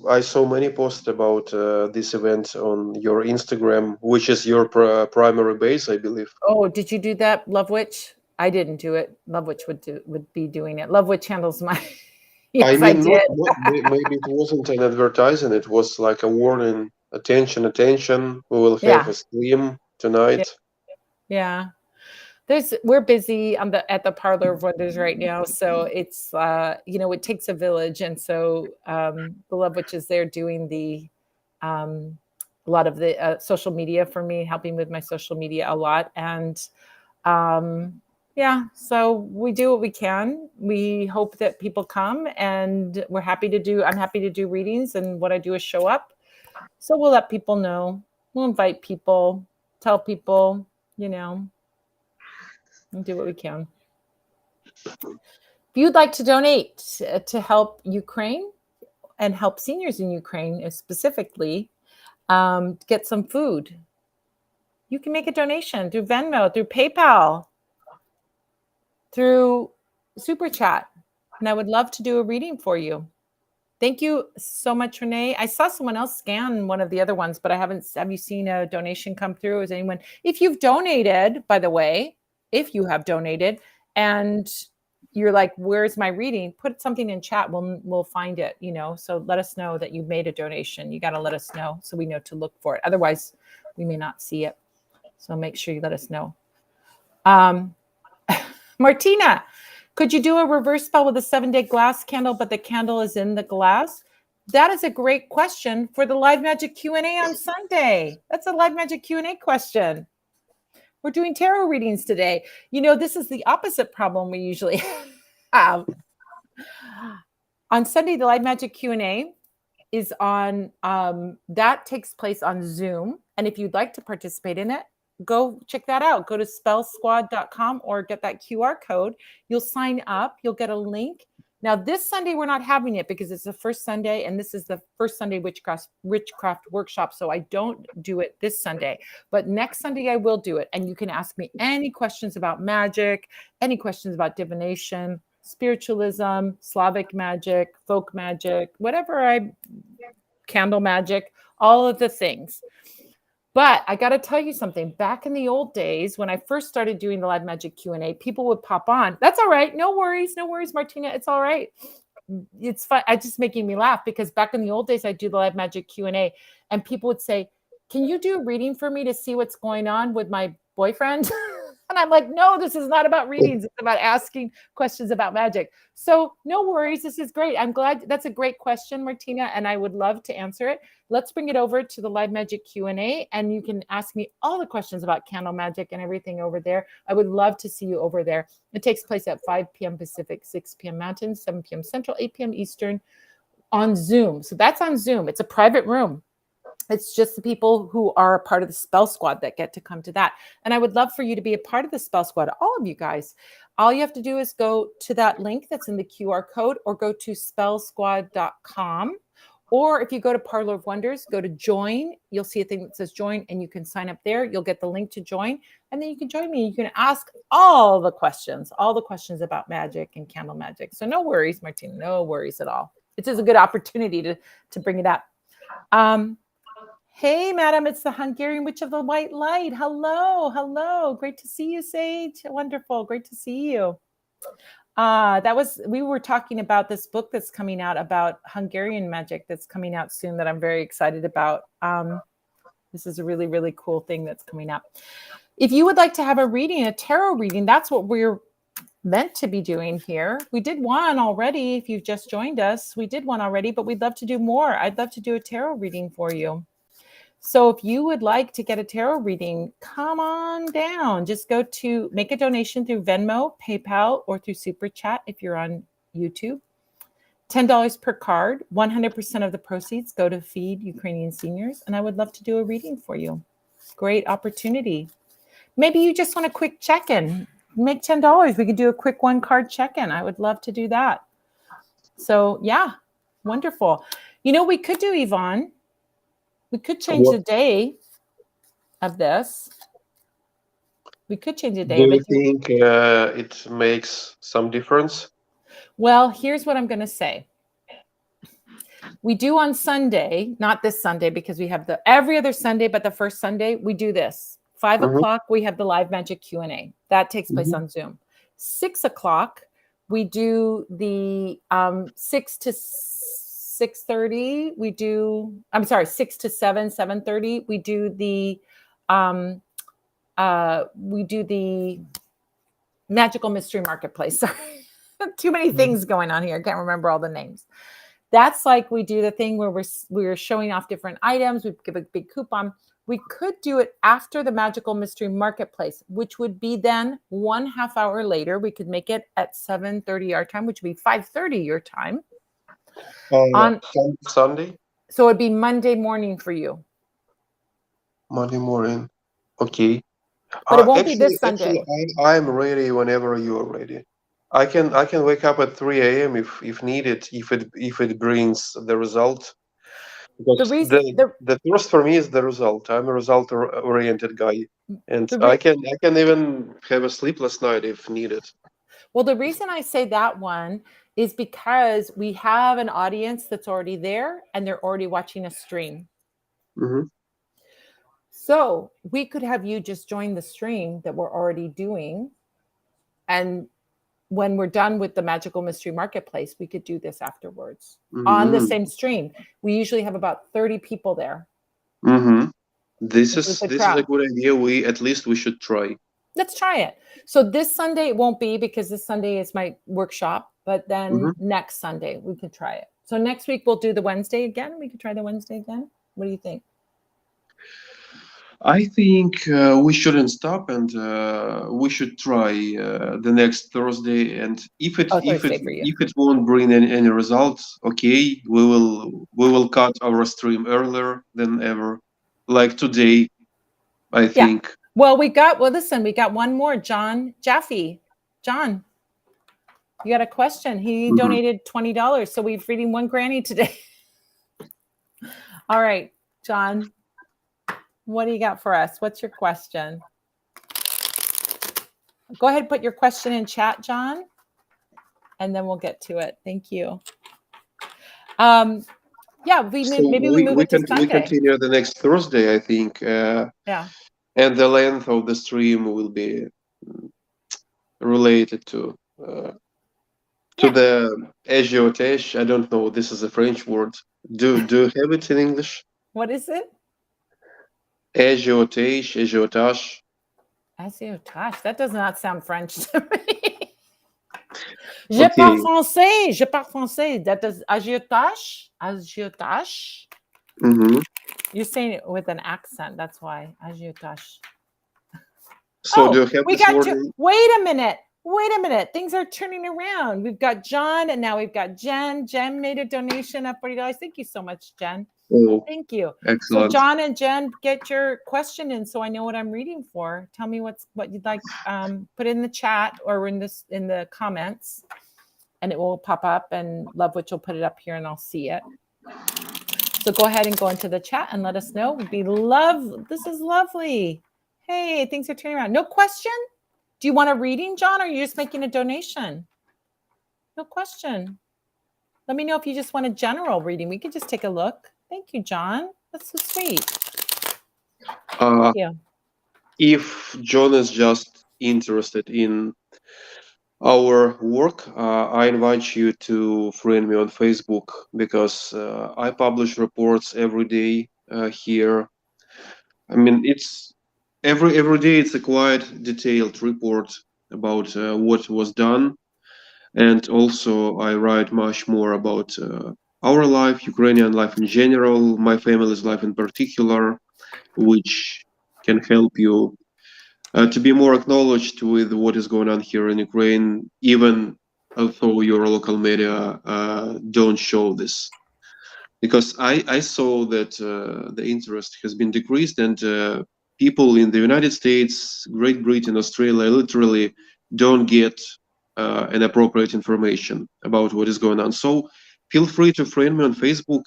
[SPEAKER 2] I saw many posts about this event on your Instagram, which is your primary base, I believe.
[SPEAKER 1] Oh, did you do that, Love Witch? I didn't do it. Love Witch would be doing it. Love Witch handles my.
[SPEAKER 2] I
[SPEAKER 1] Yes, I
[SPEAKER 2] mean,
[SPEAKER 1] did.
[SPEAKER 2] maybe it wasn't an advertising. It was like a warning. Attention, attention. We will have
[SPEAKER 1] Yeah,
[SPEAKER 2] a stream
[SPEAKER 1] yeah,
[SPEAKER 2] tonight.
[SPEAKER 1] yeah. We're busy at the Parlor of Wonders right now, so it's it takes a village, and so the Love Witch is there doing um, a lot of the social media for me, helping with my social media a lot, and yeah, so we do what we can. We hope that people come, and I'm happy to do readings, and what I do is show up. So we'll let people know. We'll invite people, tell people, and do what we can. If you'd like to donate to help Ukraine and help seniors in Ukraine specifically, get some food, you can make a donation through Venmo, through PayPal, through Super Chat. And I would love to do a reading for you. Thank you so much, Renee. I saw someone else scan one of the other ones, but I haven't. Have you seen a donation come through? Is anyone? If you've donated, by the way, if you have donated and you're like, where's my reading? Put something in chat. We'll find it, So let us know that you made a donation. You got to let us know so we know to look for it. Otherwise, we may not see it. So make sure you let us know. Martina, could you do a reverse spell with a 7-day glass candle, but the candle is in the glass? That is a great question for the Live Magic Q&A on Sunday. That's a Live Magic Q&A question. We're doing tarot readings today. This is the opposite problem we usually have. On Sunday, the Live Magic Q&A is on, that takes place on Zoom. And if you'd like to participate in it, go check that out. Go to spellsquad.com or get that QR code. You'll sign up. You'll get a link. Now, this Sunday, we're not having it because it's the first Sunday, and this is the first Sunday witchcraft workshop. So I don't do it this Sunday, but next Sunday I will do it. And you can ask me any questions about magic, any questions about divination, spiritualism, Slavic magic, folk magic, candle magic, all of the things. But I got to tell you something. Back in the old days, when I first started doing the live magic Q&A, people would pop on. That's all right. No worries, Martina. It's all right. It's fun. It's just making me laugh because back in the old days, I do the live magic Q&A, and people would say, "Can you do a reading for me to see what's going on with my boyfriend?" And I'm like, no, this is not about readings. It's about asking questions about magic. So no worries. This is great. I'm glad. That's a great question, Martina, and I would love to answer it. Let's bring it over to the live magic Q&A, and you can ask me all the questions about candle magic and everything over there. I would love to see you over there. It takes place at 5 p.m. Pacific, 6 p.m. Mountain, 7 p.m. Central, 8 p.m. Eastern on Zoom. So that's on Zoom. It's a private room. It's just the people who are a part of the spell squad that get to come to that. And I would love for you to be a part of the spell squad, all of you guys. All you have to do is go to that link that's in the QR code or go to spellsquad.com. Or if you go to Parlor of Wonders, go to join. You'll see a thing that says join and you can sign up there. You'll get the link to join and then you can join me. You can ask all the questions about magic and candle magic. So no worries, Martina, no worries at all. It is a good opportunity to bring it up. Hey, madam, it's the Hungarian Witch of the White Light. Hello, hello. Great to see you, Sage. Wonderful. Great to see you. We were talking about this book that's coming out about Hungarian magic that's coming out soon that I'm very excited about. This is a really, really cool thing that's coming up. If you would like to have a reading, a tarot reading, that's what we're meant to be doing here. We did one already. If you've just joined us, we did one already, but we'd love to do more. I'd love to do a tarot reading for you. So if you would like to get a tarot reading, come on down. Just go to make a donation through Venmo, PayPal, or through Super Chat if you're on YouTube. $10 per card. 100% of the proceeds go to feed Ukrainian seniors. And I would love to do a reading for you. Great opportunity. Maybe you just want a quick check-in. Make $10. We could do a quick one-card check-in. I would love to do that. So yeah, wonderful. You know, we could do, Yvonne. We could change the day of this. We could change the day of it.
[SPEAKER 2] Do you think it makes some difference?
[SPEAKER 1] Well, here's what I'm going to say. We do on Sunday, not this Sunday, because we have every other Sunday, but the first Sunday, we do this. 5 o'clock, we have the live magic Q&A. That takes place on Zoom. 6 o'clock, we do the 6 to 6:30. We do, I'm sorry, 6 to 7, 7:30. We do the Magical Mystery Marketplace. Sorry. Too many things going on here. I can't remember all the names. That's like we do the thing where we're showing off different items. We give a big coupon. We could do it after the Magical Mystery Marketplace, which would be then 1/2 hour later. We could make it at 7:30 our time, which would be 5:30 your time.
[SPEAKER 2] On Sunday?
[SPEAKER 1] So it'd be Monday morning for you.
[SPEAKER 2] Monday morning. Okay.
[SPEAKER 1] But it won't be this Sunday.
[SPEAKER 2] Actually, I'm ready whenever you are ready. I can wake up at 3 a.m. if needed, if it brings the result. Because the first for me is the result. I'm a result-oriented guy, and I can even have a sleepless night if needed.
[SPEAKER 1] Well, the reason I say that one is because we have an audience that's already there and they're already watching a stream.
[SPEAKER 2] Mm-hmm.
[SPEAKER 1] So we could have you just join the stream that we're already doing. And when we're done with the Magical Mystery Marketplace, we could do this afterwards on the same stream. We usually have about 30 people there.
[SPEAKER 2] Mm-hmm. This is a good idea. We should try.
[SPEAKER 1] Let's try it. So this Sunday it won't be because this Sunday is my workshop, but then next Sunday we could try it. So next week we'll do the Wednesday again. We could try the Wednesday again. What do you think?
[SPEAKER 2] I think we shouldn't stop, and we should try the next Thursday. And if it won't bring any results, okay, we will cut our stream earlier than ever, like today. I think.
[SPEAKER 1] Well, we got one more, John Jaffe. John. You got a question. He donated $20. So we're reading one granny today. All right, John, what do you got for us? What's your question? Go ahead and put your question in chat, John, and then we'll get to it. Thank you. Yeah, maybe we move it to Sunday.
[SPEAKER 2] We continue the next Thursday, I think.
[SPEAKER 1] Yeah.
[SPEAKER 2] And the length of the stream will be related to the agiotage. I don't know. This is a French word. Do you have it in English?
[SPEAKER 1] What is it?
[SPEAKER 2] Agiotage, agiotage.
[SPEAKER 1] Agiotage. That does not sound French to me. Je parle français. Je parle français. That does agiotage. Agiotage. You're saying it with an accent. That's why agiotage.
[SPEAKER 2] So do you have
[SPEAKER 1] we got to wait a minute. Wait a minute. Things are turning around. We've got John and now we've got Jen. Jen made a donation of $40. Thank you so much, Jen.
[SPEAKER 2] Oh,
[SPEAKER 1] thank you.
[SPEAKER 2] Excellent.
[SPEAKER 1] So John and Jen, get your question in so I know what I'm reading for. Tell me what you'd like. Put it in the chat or in the comments, and it will pop up. And Love Witch will put it up here, and I'll see it. So go ahead and go into the chat and let us know. This is lovely. Hey, things are turning around. No question? Do you want a reading, John, or are you just making a donation? No question. Let me know if you just want a general reading. We could just take a look. Thank you, John. That's so sweet. Thank you.
[SPEAKER 2] If John is just interested in our work, I invite you to friend me on Facebook because I publish reports every day here. I mean, it's every day it's a quite detailed report about what was done, and also I write much more about our life, Ukrainian life in general, my family's life in particular, which can help you to be more acknowledged with what is going on here in Ukraine, even although your local media don't show this. Because I saw that the interest has been decreased, and people in the United States, Great Britain, Australia literally don't get an appropriate information about what is going on. So feel free to friend me on Facebook,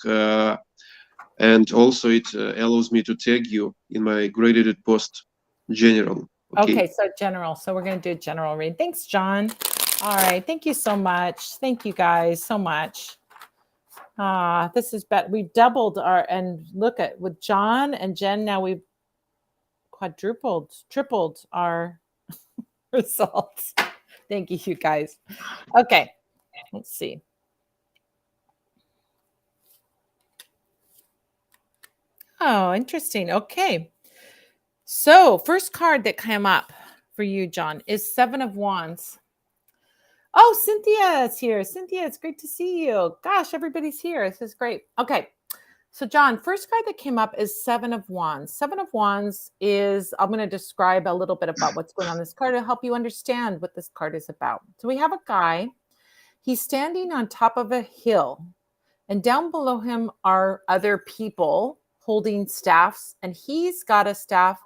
[SPEAKER 2] and also it allows me to tag you in my graded post general.
[SPEAKER 1] Okay, so general. So we're going to do a general read. Thanks, John. All right. Thank you so much. Thank you guys so much. This is better. We've doubled and look at with John and Jen. Now we've tripled our results. Thank you guys. Okay. Let's see. Oh, interesting. Okay. So first card that came up for you, John, is Seven of Wands. Oh, Cynthia is here. Cynthia, it's great to see you. Gosh, everybody's here. This is great. Okay. So John, first card that came up is Seven of Wands. Seven of Wands is, I'm going to describe a little bit about what's going on this card to help you understand what this card is about. So we have a guy. He's standing on top of a hill, and down below him are other people holding staffs, and he's got a staff.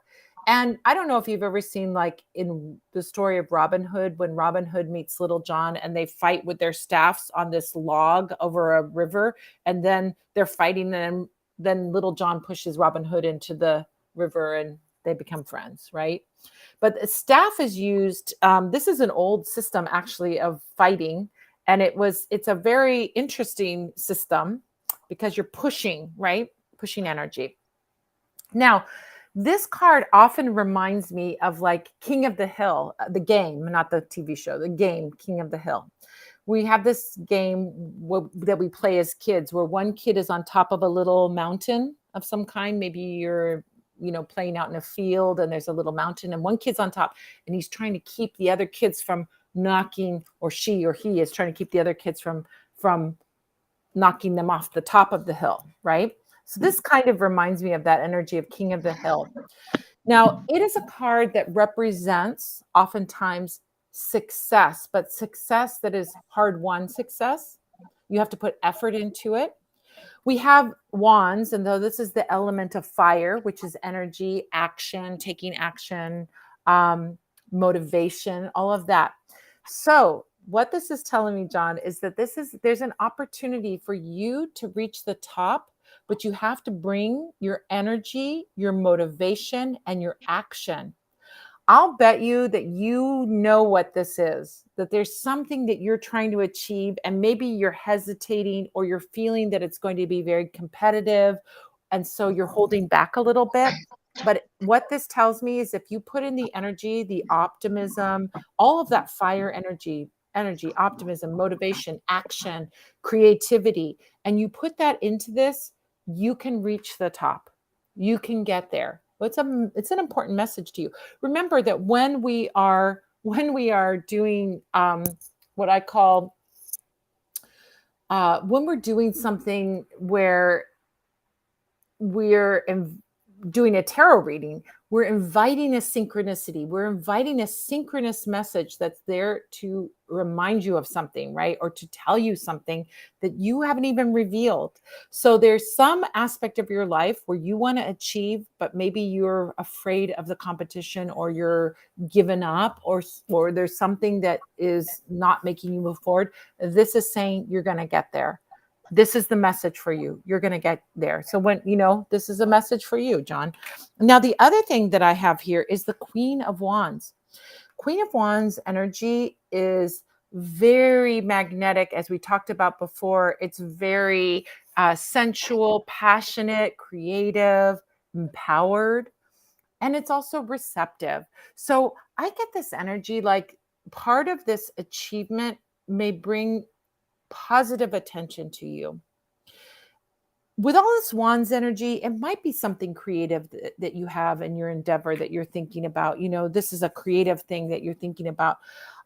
[SPEAKER 1] And I don't know if you've ever seen, like in the story of Robin Hood, when Robin Hood meets Little John and they fight with their staffs on this log over a river, and then they're fighting, and then Little John pushes Robin Hood into the river and they become friends, right? But the staff is used, this is an old system actually of fighting, and it's a very interesting system because you're pushing, right? Pushing energy. Now, this card often reminds me of like King of the Hill, the game, not the TV show, the game King of the Hill. We have this game that we play as kids where one kid is on top of a little mountain of some kind. Maybe you're, playing out in a field and there's a little mountain and one kid's on top and he's trying to keep the other kids from knocking, or she or he is trying to keep the other kids from knocking them off the top of the hill, right? So this kind of reminds me of that energy of King of the Hill. Now, it is a card that represents oftentimes success, but success that is hard-won success. You have to put effort into it. We have wands, and though this is the element of fire, which is energy, action, taking action, motivation, all of that. So what this is telling me, John, is that there's an opportunity for you to reach the top, but you have to bring your energy, your motivation, and your action. I'll bet you that you know what this is, that there's something that you're trying to achieve, and maybe you're hesitating or you're feeling that it's going to be very competitive. And so you're holding back a little bit. But what this tells me is if you put in the energy, the optimism, all of that fire energy, optimism, motivation, action, creativity, and you put that into this, you can reach the top. You can get there. It's an important message to you. Remember that when we are doing what I call when we're doing something where we're doing a tarot reading, we're inviting a synchronicity. We're inviting a synchronous message that's there to remind you of something, right? Or to tell you something that you haven't even revealed. So there's some aspect of your life where you want to achieve, but maybe you're afraid of the competition, or you're given up, or there's something that is not making you move forward. This is saying you're going to get there. This is the message for you. You're going to get there. So this is a message for you, John. Now, the other thing that I have here is the Queen of Wands. Queen of Wands energy is very magnetic, as we talked about before. It's very sensual, passionate, creative, empowered, and it's also receptive. So I get this energy like part of this achievement may bring positive attention to you. With all this Wands energy, it might be something creative that you have in your endeavor that you're thinking about. This is a creative thing that you're thinking about.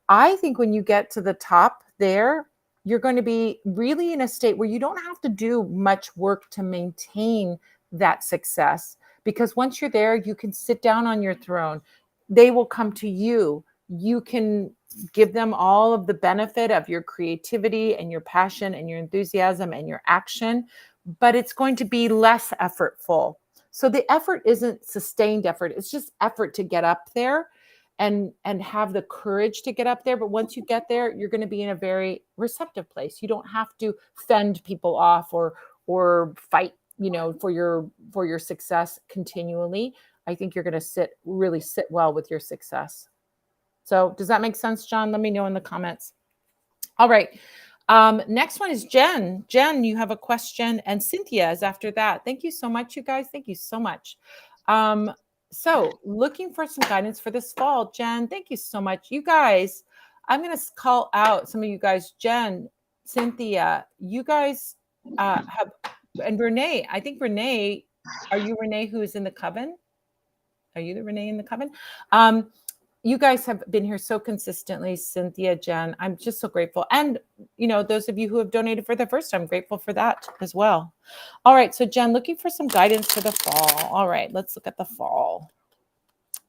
[SPEAKER 1] I think when you get to the top there, you're going to be really in a state where you don't have to do much work to maintain that success. Because once you're there, you can sit down on your throne. They will come to you. You can give them all of the benefit of your creativity and your passion and your enthusiasm and your action, but it's going to be less effortful. So the effort isn't sustained effort. It's just effort to get up there and have the courage to get up there. But once you get there, you're going to be in a very receptive place. You don't have to fend people off or fight, for your success continually. I think you're going to really sit well with your success. So does that make sense, John? Let me know in the comments. All right. Next one is Jen. Jen, you have a question, and Cynthia is after that. Thank you so much, you guys. Thank you so much. So looking for some guidance for this fall. Jen, thank you so much. You guys, I'm going to call out some of you guys. Jen, Cynthia, you guys have, and Renee, I think Renee, are you Renee who is in the coven? Are you the Renee in the coven? You guys have been here so consistently, Cynthia, Jen. I'm just so grateful. And, those of you who have donated for the first time, I'm grateful for that as well. All right. So, Jen, looking for some guidance for the fall. All right. Let's look at the fall.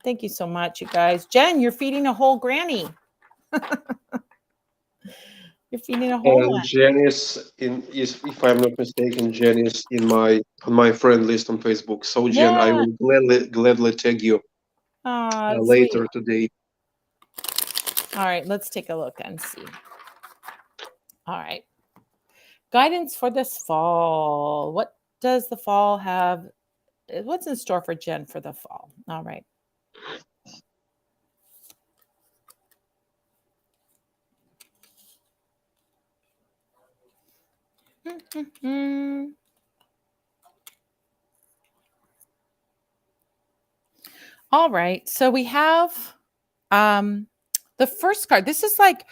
[SPEAKER 1] Thank you so much, you guys. Jen, you're feeding a whole granny. You're feeding a whole one.
[SPEAKER 2] Jen is if I'm not mistaken, Jen is on my friend list on Facebook. So Jen,
[SPEAKER 1] Yeah.
[SPEAKER 2] I will gladly tag you later today.
[SPEAKER 1] All right, let's take a look and see. All right. Guidance for this fall. What does the fall have? What's in store for Jen for the fall? All right. All right. So we have the first card. This is like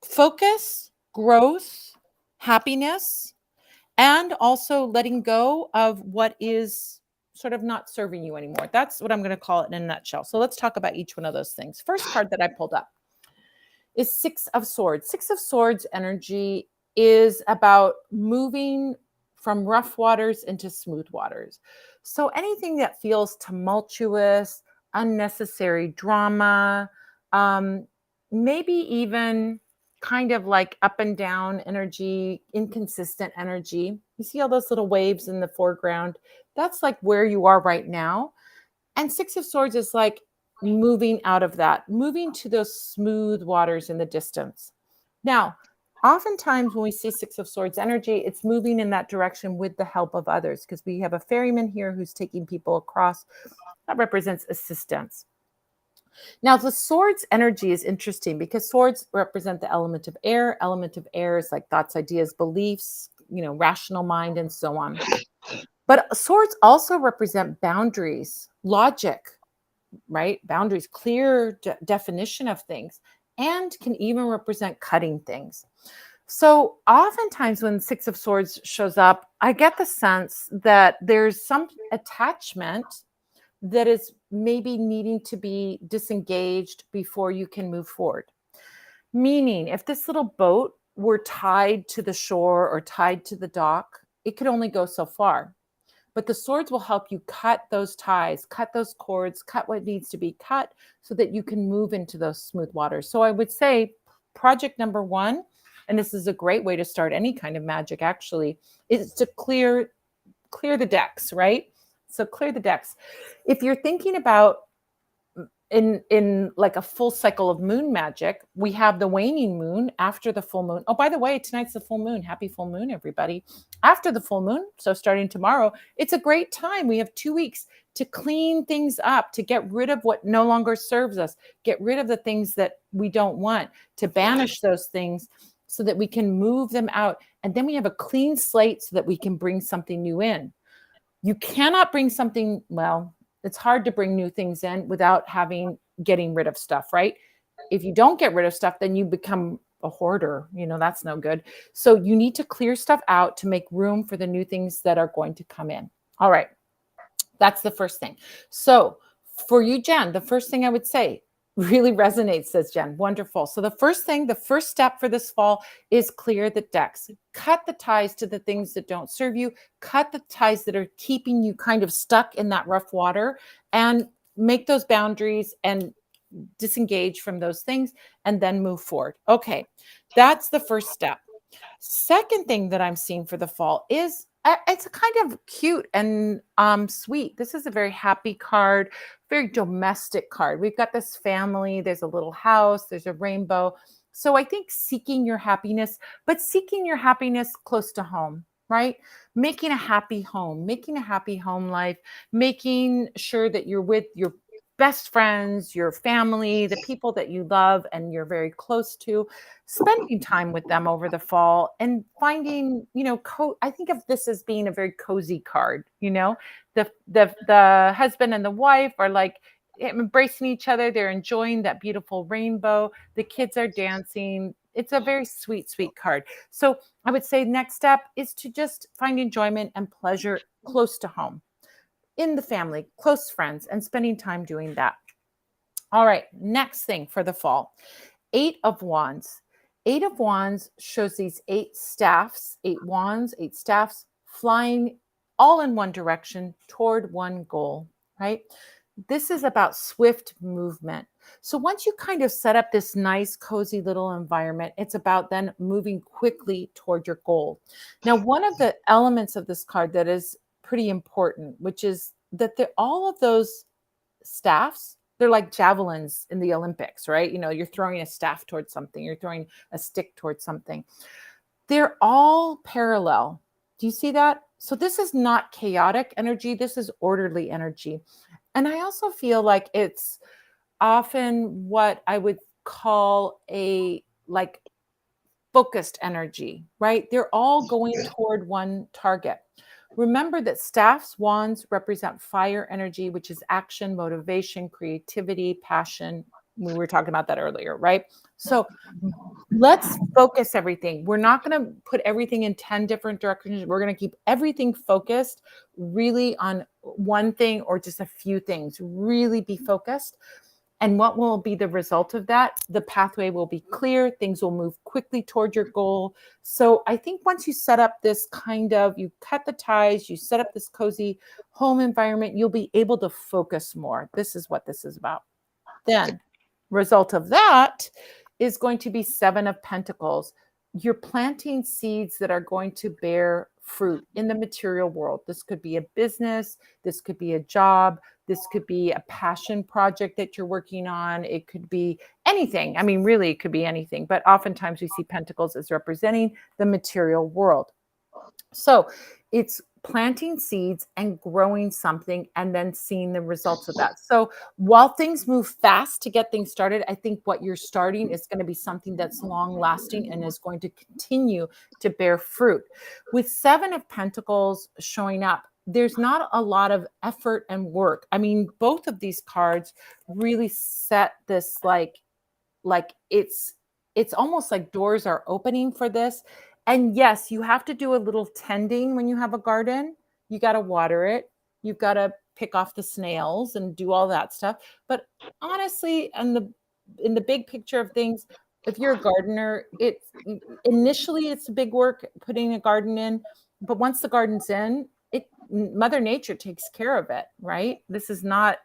[SPEAKER 1] focus, growth, happiness, and also letting go of what is sort of not serving you anymore. That's what I'm going to call it in a nutshell. So let's talk about each one of those things. First card that I pulled up is Six of Swords. Six of Swords energy is about moving from rough waters into smooth waters. So anything that feels tumultuous, unnecessary drama, maybe even kind of like up and down energy, inconsistent energy. You see all those little waves in the foreground? That's like where you are right now. And Six of Swords is like moving out of that, moving to those smooth waters in the distance. Now, oftentimes when we see Six of Swords energy, it's moving in that direction with the help of others, because we have a ferryman here who's taking people across. That represents assistance. Now, the swords energy is interesting because swords represent the element of air. Element of air is like thoughts, ideas, beliefs, rational mind, and so on. But swords also represent boundaries, logic, right? Boundaries, clear definition of things, and can even represent cutting things. So oftentimes when Six of Swords shows up, I get the sense that there's some attachment that is maybe needing to be disengaged before you can move forward. Meaning, if this little boat were tied to the shore or tied to the dock, it could only go so far. But the swords will help you cut those ties, cut those cords, cut what needs to be cut so that you can move into those smooth waters. So I would say project number one, and this is a great way to start any kind of magic actually, is to clear the decks, right? So clear the decks. If you're thinking about in like a full cycle of moon magic, we have the waning moon after the full moon. Oh, by the way, tonight's the full moon. Happy full moon, everybody. After the full moon, so starting tomorrow, it's a great time. We have 2 weeks to clean things up, to get rid of what no longer serves us, get rid of the things that we don't want, to banish those things so that we can move them out. And then we have a clean slate so that we can bring something new in. You cannot bring something, well, it's hard to bring new things in without getting rid of stuff, right? If you don't get rid of stuff, then you become a hoarder. That's no good. So you need to clear stuff out to make room for the new things that are going to come in. All right. That's the first thing. So for you, Jen, the first thing I would say really resonates, says Jen. Wonderful. So the first step for this fall is clear the decks. Cut the ties to the things that don't serve you. Cut the ties that are keeping you kind of stuck in that rough water, and make those boundaries and disengage from those things and then move forward. Okay, that's the first step. Second thing that I'm seeing for the fall is it's a kind of cute and sweet. This is a very happy card, very domestic card. We've got this family, there's a little house, there's a rainbow. So I think seeking your happiness, but seeking your happiness close to home, right? Making a happy home life, making sure that you're with your best friends, your family, the people that you love and you're very close to, spending time with them over the fall and finding, I think of this as being a very cozy card. The husband and the wife are like embracing each other. They're enjoying that beautiful rainbow. The kids are dancing. It's a very sweet, sweet card. So I would say next step is to just find enjoyment and pleasure close to home, in the family, close friends, and spending time doing that. All right, next thing for the fall, 8 of Wands. 8 of Wands shows these 8 staffs, 8 wands, 8 staffs flying all in one direction toward one goal, right? This is about swift movement. So once you kind of set up this nice, cozy little environment, it's about then moving quickly toward your goal. Now, one of the elements of this card that is pretty important, which is that all of those staffs, they're like javelins in the Olympics, right? You're throwing a staff towards something, you're throwing a stick towards something. They're all parallel. Do you see that? So this is not chaotic energy, this is orderly energy. And I also feel like it's often what I would call a like focused energy, right? They're all going toward one target. Remember that staffs, wands represent fire energy, which is action, motivation, creativity, passion. We were talking about that earlier, right? So let's focus everything. We're not going to put everything in 10 different directions. We're going to keep everything focused really on one thing or just a few things. Really be focused. And what will be the result of that? The pathway will be clear. Things will move quickly toward your goal. So I think once you set up this you cut the ties, you set up this cozy home environment, you'll be able to focus more. This is what this is about. Then, result of that is going to be 7 of Pentacles. you're planting seeds that are going to bear fruit in the material world. This could be a business, this could be a job, this could be a passion project that you're working on. It could be anything. I mean, really, it could be anything. But oftentimes we see pentacles as representing the material world. So it's planting seeds and growing something and then seeing the results of that. So while things move fast to get things started, I think what you're starting is going to be something that's long lasting and is going to continue to bear fruit. With Seven of Pentacles showing up, there's not a lot of effort and work. I mean, both of these cards really set this like it's almost like doors are opening for this. And yes, you have to do a little tending when you have a garden. You got to water it. You've got to pick off the snails and do all that stuff. But honestly, in the big picture of things, if you're a gardener, it's initially it's a big work putting a garden in, but once the garden's in, it Mother Nature takes care of it, right? This is not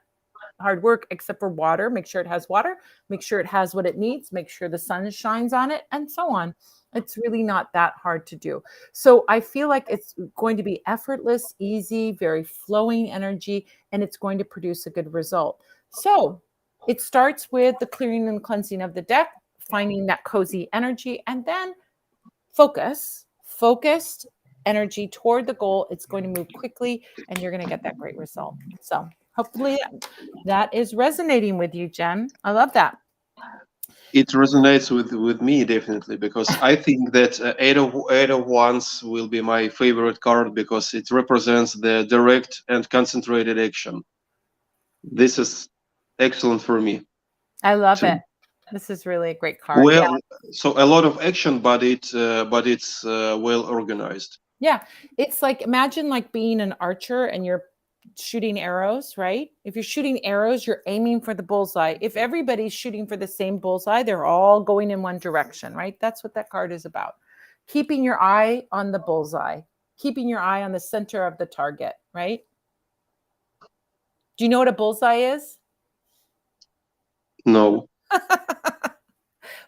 [SPEAKER 1] hard work except for water. Make sure it has water, make sure it has what it needs, make sure the sun shines on it, and so on. It's really not that hard to do. So I feel like it's going to be effortless, easy, very flowing energy, and it's going to produce a good result. So it starts with the clearing and cleansing of the deck, finding that cozy energy, and then focused energy toward the goal. It's going to move quickly and you're going to get that great result. So hopefully that is resonating with you, Jen. I love that.
[SPEAKER 2] It resonates with me definitely, because I think that eight of wands will be my favorite card because it represents the direct and concentrated action. This is excellent for me.
[SPEAKER 1] I love
[SPEAKER 2] too.
[SPEAKER 1] it. This is really a great card.
[SPEAKER 2] Well, so a lot of action, but it's well organized.
[SPEAKER 1] Yeah, it's like imagine like being an archer and you're shooting arrows, right? If you're shooting arrows, you're aiming for the bullseye. If everybody's shooting for the same bullseye, they're all going in one direction, right? That's what that card is about. Keeping your eye on the bullseye, keeping your eye on the center of the target, right? Do you know what a bullseye is?
[SPEAKER 2] No.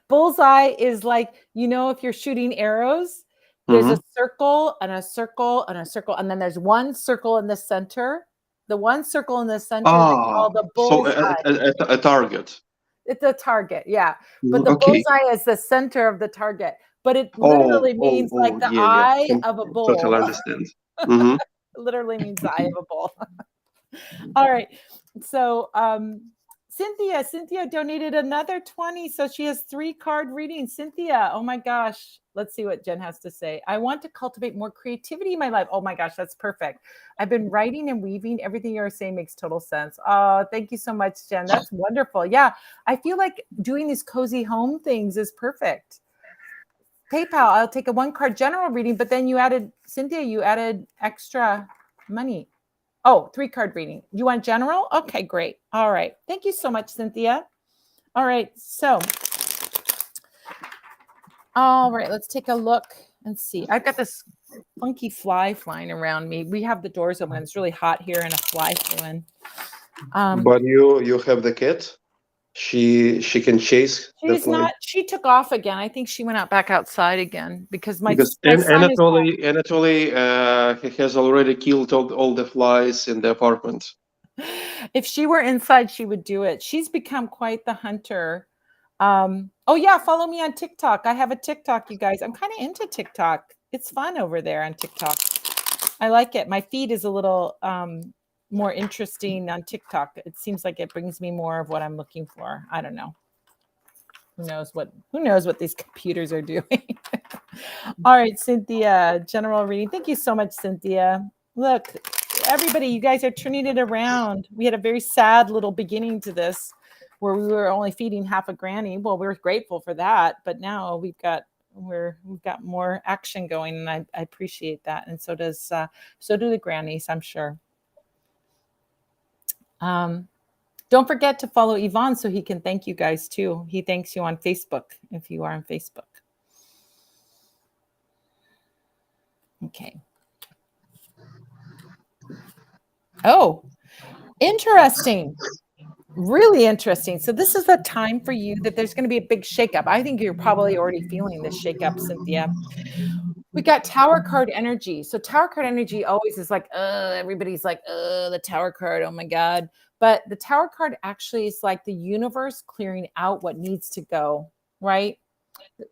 [SPEAKER 1] Bullseye is like, if you're shooting arrows, there's a circle and a circle and a circle, and then there's one circle in the center. The one circle in the center they call the
[SPEAKER 2] So
[SPEAKER 1] bullseye.
[SPEAKER 2] a target.
[SPEAKER 1] It's a target, yeah. But the
[SPEAKER 2] Okay.
[SPEAKER 1] bullseye is the center of the target. But it literally means like the
[SPEAKER 2] Yeah, yeah.
[SPEAKER 1] eye of a bull.
[SPEAKER 2] Totally understand. Mm-hmm.
[SPEAKER 1] Literally means the eye of a bull. All right. So Cynthia donated another 20. So she has 3 card readings. Cynthia, oh my gosh. Let's see what Jen has to say. I want to cultivate more creativity in my life. Oh my gosh, that's perfect. I've been writing and weaving. Everything you're saying makes total sense. Oh, thank you so much, Jen. That's wonderful. Yeah, I feel like doing these cozy home things is perfect. PayPal, I'll take a 1 card general reading, but then Cynthia, you added extra money. Oh, 3 card reading. You want general? Okay, great. All right. Thank you so much, Cynthia. All right. Let's take a look and see. I've got this funky fly flying around me. We have the doors open. It's really hot here and a fly flew in.
[SPEAKER 2] But you have the cat. She can chase the fly.
[SPEAKER 1] She took off again. I think she went out back outside again because my son
[SPEAKER 2] Anatoly he has already killed all the flies in the apartment.
[SPEAKER 1] If she were inside, she would do it. She's become quite the hunter. Oh yeah, follow me on TikTok. I have a TikTok, you guys. I'm kind of into TikTok. It's fun over there on TikTok. I like it. My feed is a little more interesting on TikTok. It seems like it brings me more of what I'm looking for. I don't know. Who knows what these computers are doing? All right, Cynthia, general reading. Thank you so much, Cynthia. Look, everybody, you guys are turning it around. We had a very sad little beginning to this where we were only feeding half a granny. Well, we're grateful for that, but now we've got more action going, and I appreciate that. And so do the grannies, I'm sure. Don't forget to follow Yvonne so he can thank you guys too. He thanks you on Facebook if you are on Facebook. Okay. Oh, interesting. Really interesting. So this is the time for you that there's going to be a big shakeup. I think you're probably already feeling this shakeup, Cynthia. We got Tower card energy. So Tower card energy always is like, everybody's like, the Tower card. Oh my God. But the Tower card actually is like the universe clearing out what needs to go, right?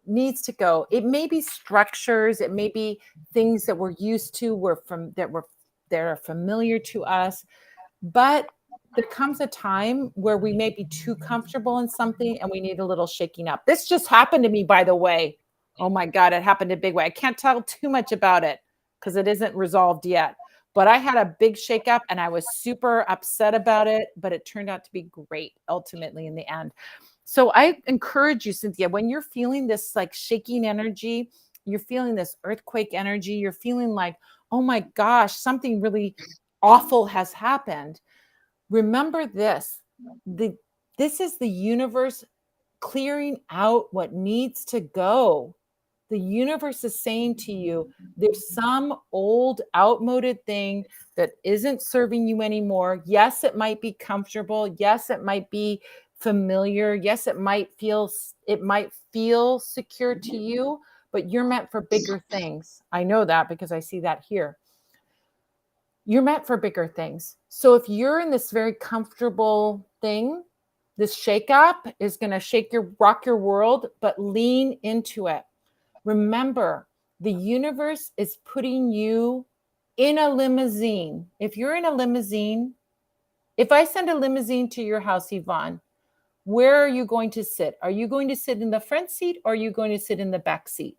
[SPEAKER 1] Needs to go. It may be structures, it may be things that we're used to, that are familiar to us, but there comes a time where we may be too comfortable in something and we need a little shaking up. This just happened to me, by the way. Oh my God, it happened in a big way. I can't tell too much about it because it isn't resolved yet. But I had a big shakeup and I was super upset about it, but it turned out to be great ultimately in the end. So I encourage you, Cynthia, when you're feeling this like shaking energy, you're feeling this earthquake energy, you're feeling like, oh my gosh, something really awful has happened. Remember this. This is the universe clearing out what needs to go. The universe is saying to you, there's some old, outmoded thing that isn't serving you anymore. Yes, it might be comfortable. Yes, it might be familiar. Yes, it might feel secure to you, but you're meant for bigger things. I know that because I see that here. You're meant for bigger things. So if you're in this very comfortable thing, this shakeup is going to rock your world, but lean into it. Remember, the universe is putting you in a limousine. If you're in a limousine, if I send a limousine to your house, Yvonne, where are you going to sit? Are you going to sit in the front seat or are you going to sit in the back seat?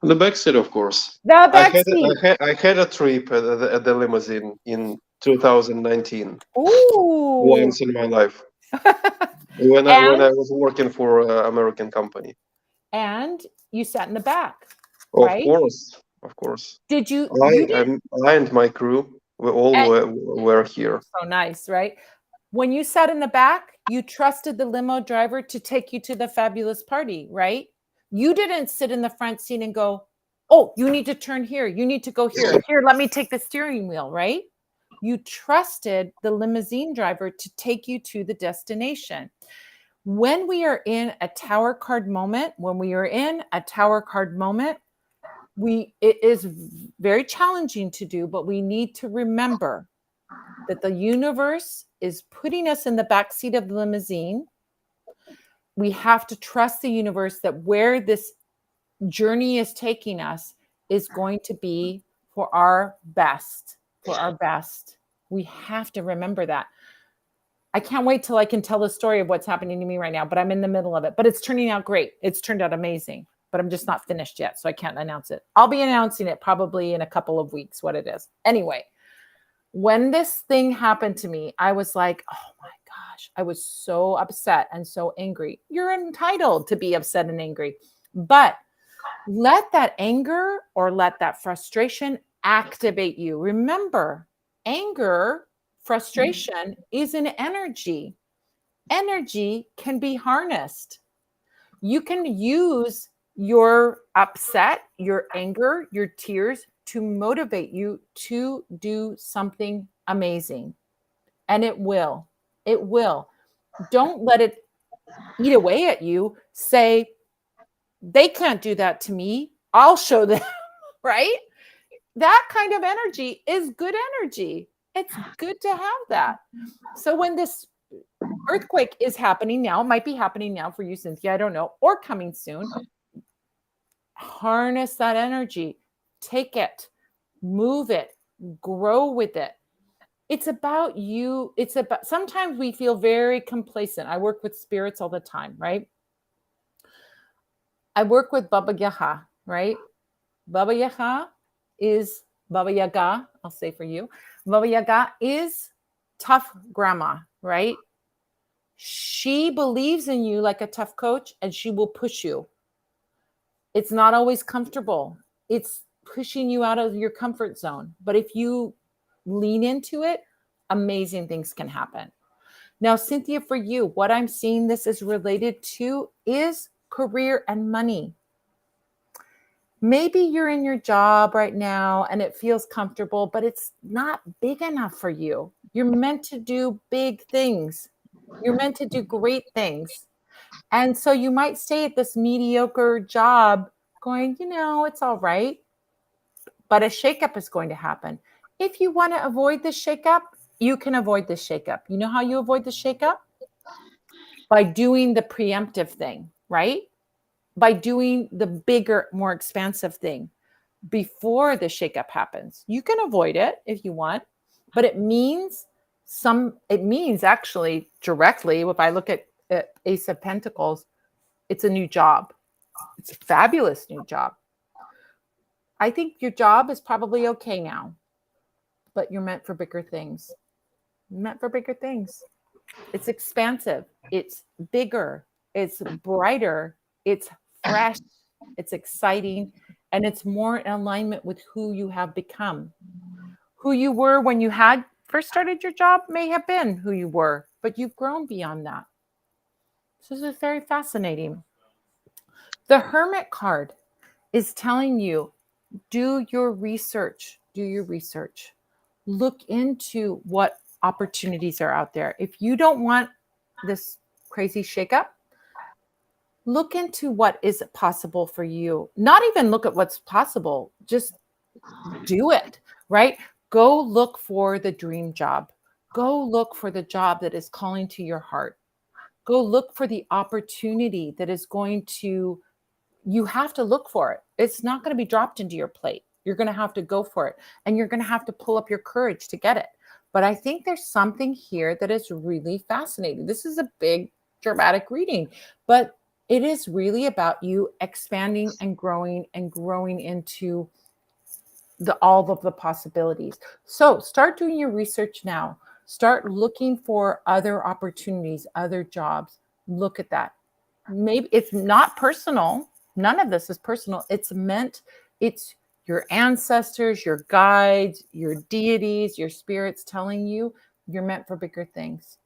[SPEAKER 2] The back seat, of course.
[SPEAKER 1] The back seat.
[SPEAKER 2] I had a trip at the limousine in 2019
[SPEAKER 1] Ooh.
[SPEAKER 2] once in my life when
[SPEAKER 1] and
[SPEAKER 2] I was working for an American company.
[SPEAKER 1] and you sat in the back,
[SPEAKER 2] Of
[SPEAKER 1] right?
[SPEAKER 2] course, of course.
[SPEAKER 1] Did you
[SPEAKER 2] I
[SPEAKER 1] you did
[SPEAKER 2] I and my crew we all
[SPEAKER 1] eh,
[SPEAKER 2] were here.
[SPEAKER 1] so nice, right? When you sat in the back, you trusted the limo driver to take you to the fabulous party, right? You didn't sit in the front seat and go, "Oh, you need to turn here. You need to go here. Here, let me take the steering wheel," right? You trusted the limousine driver to take you to the destination. When we are in a tower card moment, it is very challenging to do, but we need to remember that the universe is putting us in the back seat of the limousine. We have to trust the universe that where this journey is taking us is going to be for our best, for our best. We have to remember that. I can't wait till I can tell the story of what's happening to me right now, but I'm in the middle of it. But it's turning out great. It's turned out amazing, but I'm just not finished yet, so I can't announce it. I'll be announcing it probably in a couple of weeks, what it is. Anyway, when this thing happened to me, I was like, oh my gosh, I was so upset and so angry. You're entitled to be upset and angry, but let that anger or let that frustration activate you. Remember, anger, frustration is an energy. Energy can be harnessed. You can use your upset, your anger, your tears to motivate you to do something amazing. And it will. It will. Don't let it eat away at you. Say, they can't do that to me. I'll show them, right? That kind of energy is good energy. It's good to have that. So when this earthquake is happening now, it might be happening now for you, Cynthia, I don't know, or coming soon, harness that energy, take it, move it, grow with it. It's about you. It's about, sometimes we feel very complacent. I work with spirits all the time, right? I work with Baba Yaga, right? Baba Yaga is Baba Yaga, I'll say for you. Baba Yaga is tough grandma, right? She believes in you like a tough coach and she will push you. It's not always comfortable. It's pushing you out of your comfort zone. But if you lean into it, amazing things can happen. Now, Cynthia, for you, what I'm seeing this is related to is career and money. Maybe you're in your job right now and it feels comfortable, but it's not big enough for you. You're meant to do big things. You're meant to do great things. And so you might stay at this mediocre job going, it's all right, but a shakeup is going to happen. If you want to avoid the shakeup, you can avoid the shakeup. You know how you avoid the shakeup? By doing the preemptive thing, right? By doing the bigger, more expansive thing before the shakeup happens. You can avoid it if you want, but it means actually directly, if I look at Ace of Pentacles, it's a new job. It's a fabulous new job. I think your job is probably okay now, but you're meant for bigger things. You're meant for bigger things. It's expansive. It's bigger. It's brighter. It's fresh. It's exciting. And it's more in alignment with who you have become. Who you were when you had first started your job may have been who you were, but you've grown beyond that. So this is very fascinating. The Hermit card is telling you, do your research. Do your research. Look into what opportunities are out there. If you don't want this crazy shakeup, look into what is possible for you. Not even look at what's possible, just do it, right? Go look for the dream job. Go look for the job that is calling to your heart. Go look for the opportunity that is going to, you have to look for it. It's not going to be dropped into your plate. You're going to have to go for it. And you're going to have to pull up your courage to get it. But I think there's something here that is really fascinating. This is a big dramatic reading, but it is really about you expanding and growing into all of the possibilities. So start doing your research now. Start looking for other opportunities, other jobs. Look at that. Maybe it's not personal. None of this is personal. It's your ancestors, your guides, your deities, your spirits telling you you're meant for bigger things.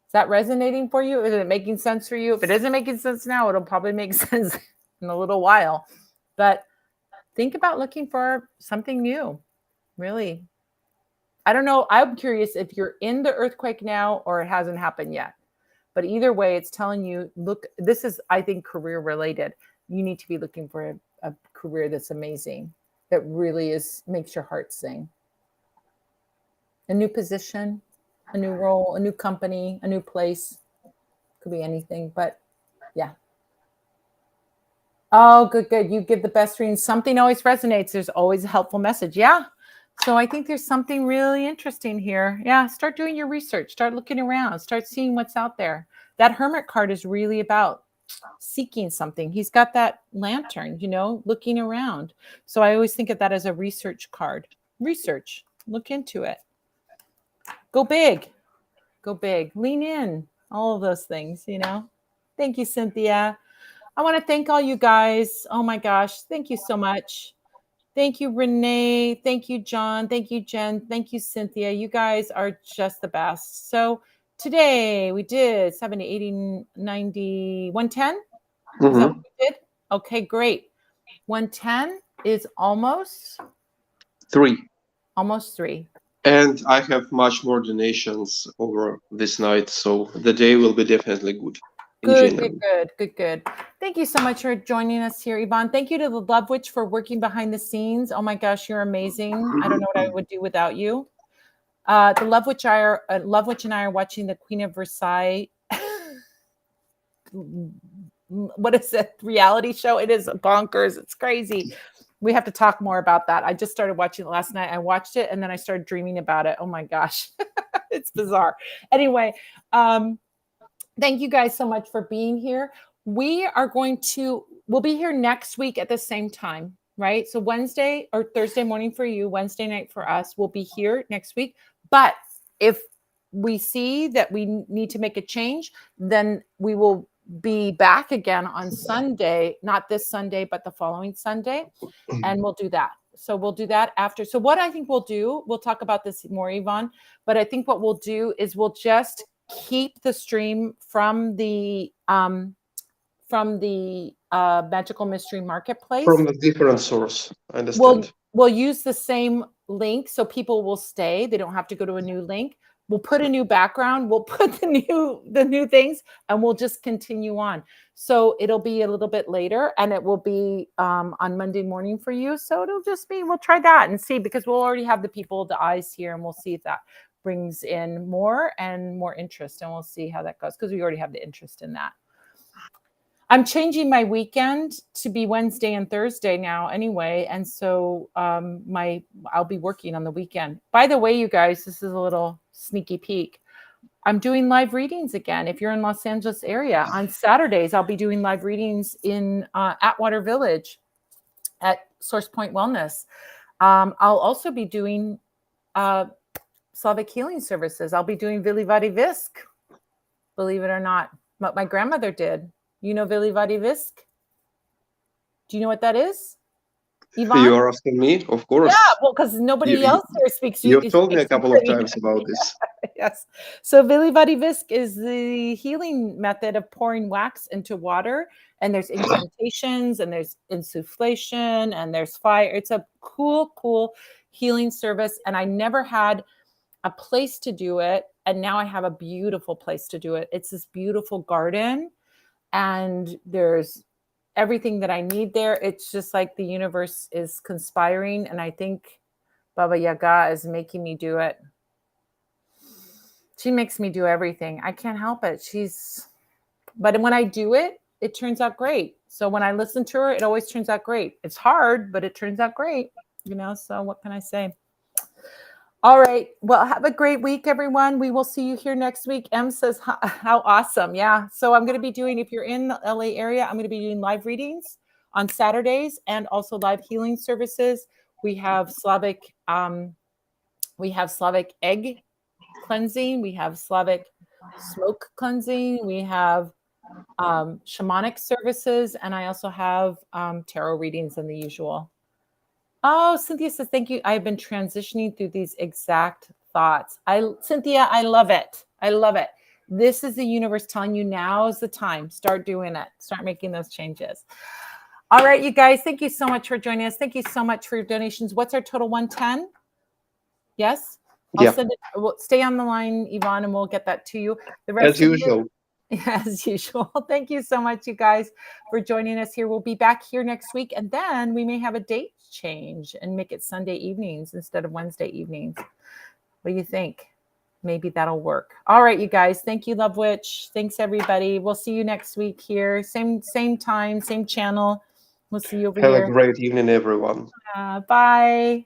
[SPEAKER 1] Is that resonating for you? Is it making sense for you? If it isn't making sense now, it'll probably make sense in a little while. But think about looking for something new. Really. I don't know. I'm curious if you're in the earthquake now or it hasn't happened yet. But either way, it's telling you, look, this is, I think, career related. You need to be looking for a career that's amazing, that really makes your heart sing. A new position, a new role, a new company, a new place. Could be anything, but yeah. Oh, good. You give the best reading. Something always resonates. There's always a helpful message. Yeah. So I think there's something really interesting here. Yeah. Start doing your research. Start looking around. Start seeing what's out there. That Hermit card is really about seeking something. He's got that lantern, looking around. So I always think of that as a research card. Research. Look into it. Go big. Go big. Lean in. All of those things, Thank you, Cynthia. I want to thank all you guys. Oh my gosh. Thank you so much. Thank you, Renee. Thank you, John. Thank you, Jen. Thank you, Cynthia. You guys are just the best. So today we did 70, 80, 90, 110.
[SPEAKER 2] Mm-hmm.
[SPEAKER 1] Is that what we did? Okay, great. 110 is almost
[SPEAKER 2] 3.
[SPEAKER 1] Almost 3.
[SPEAKER 2] And I have much more donations over this night, so the day will be definitely good.
[SPEAKER 1] Good. Thank you so much for joining us here, Yvonne. Thank you to the Love Witch for working behind the scenes. Oh my gosh, you're amazing. I don't know what I would do without you. The Love Witch and I are watching the Queen of Versailles. What is it? Reality show? It is bonkers. It's crazy. We have to talk more about that. I just started watching it last night. I watched it and then I started dreaming about it. Oh my gosh. It's bizarre. Anyway, thank you guys so much for being here. We'll be here next week at the same time, right? So Wednesday or Thursday morning for you, Wednesday night for us. We'll be here next week. But if we see that we need to make a change, then we will be back again on Sunday, not this Sunday, but the following Sunday. And we'll do that. So we'll do that after. So what I think we'll do, we'll talk about this more, Yvonne, but I think what we'll do is we'll just keep the stream from the Magical Mystery Marketplace.
[SPEAKER 2] From a different source, I understand.
[SPEAKER 1] We'll use the same link so people will stay. They don't have to go to a new link, We'll put a new background, we'll put the new things, and we'll just continue on. So it'll be a little bit later, and it will be on Monday morning for you. So it'll just be, we'll try that and see, because we'll already have the people, the eyes here, and we'll see if that brings in more and more interest, and we'll see how that goes, because we already have the interest in that. I'm changing my weekend to be Wednesday and Thursday now anyway. And so I'll be working on the weekend. By the way, you guys, this is a little sneaky peek. I'm doing live readings again. If you're in Los Angeles area, on Saturdays, I'll be doing live readings in Atwater Village at Source Point Wellness. I'll also be doing Slavic healing services. I'll be doing Vili Vadi Visk, believe it or not, what my grandmother did. You know Vili Vadi Visk? Do you know what that is? Yvonne?
[SPEAKER 2] You are asking me? Of course.
[SPEAKER 1] Yeah, well, because nobody else here speaks.
[SPEAKER 2] You've told me a couple of times about this.
[SPEAKER 1] Yes. So Vili Vadi Visk is the healing method of pouring wax into water, and there's incantations, and there's insufflation, and there's fire. It's a cool healing service, and I never had a place to do it, and now I have a beautiful place to do it. It's this beautiful garden, and there's everything that I need there. It's just like the universe is conspiring, and I think Baba Yaga is making me do it. She makes me do everything. I can't help it. But when I do it, it turns out great. So when I listen to her, it always turns out great. It's hard, but it turns out great, so what can I say? All right. Well, have a great week, everyone. We will see you here next week. Em says, how awesome. Yeah. So I'm going to be doing, if you're in the LA area, I'm going to be doing live readings on Saturdays, and also live healing services. We have Slavic egg cleansing. We have Slavic smoke cleansing. We have shamanic services. And I also have tarot readings and the usual. Oh, Cynthia says, thank you. I've been transitioning through these exact thoughts. Cynthia, I love it. I love it. This is the universe telling you now is the time. Start doing it. Start making those changes. All right, you guys, thank you so much for joining us. Thank you so much for your donations. What's our total? 110? Yes? I'll send it. We'll stay on the line, Yvonne, and we'll get that to you. The rest
[SPEAKER 2] as usual.
[SPEAKER 1] As usual. Thank you so much, you guys, for joining us here. We'll be back here next week, and then we may have a date change and make it Sunday evenings instead of Wednesday evenings. What do you think? Maybe that'll work. All right, you guys. Thank you, Love Witch. Thanks, everybody. We'll see you next week here. Same time, same channel. We'll see you over here.
[SPEAKER 2] Have a great evening, everyone.
[SPEAKER 1] Bye.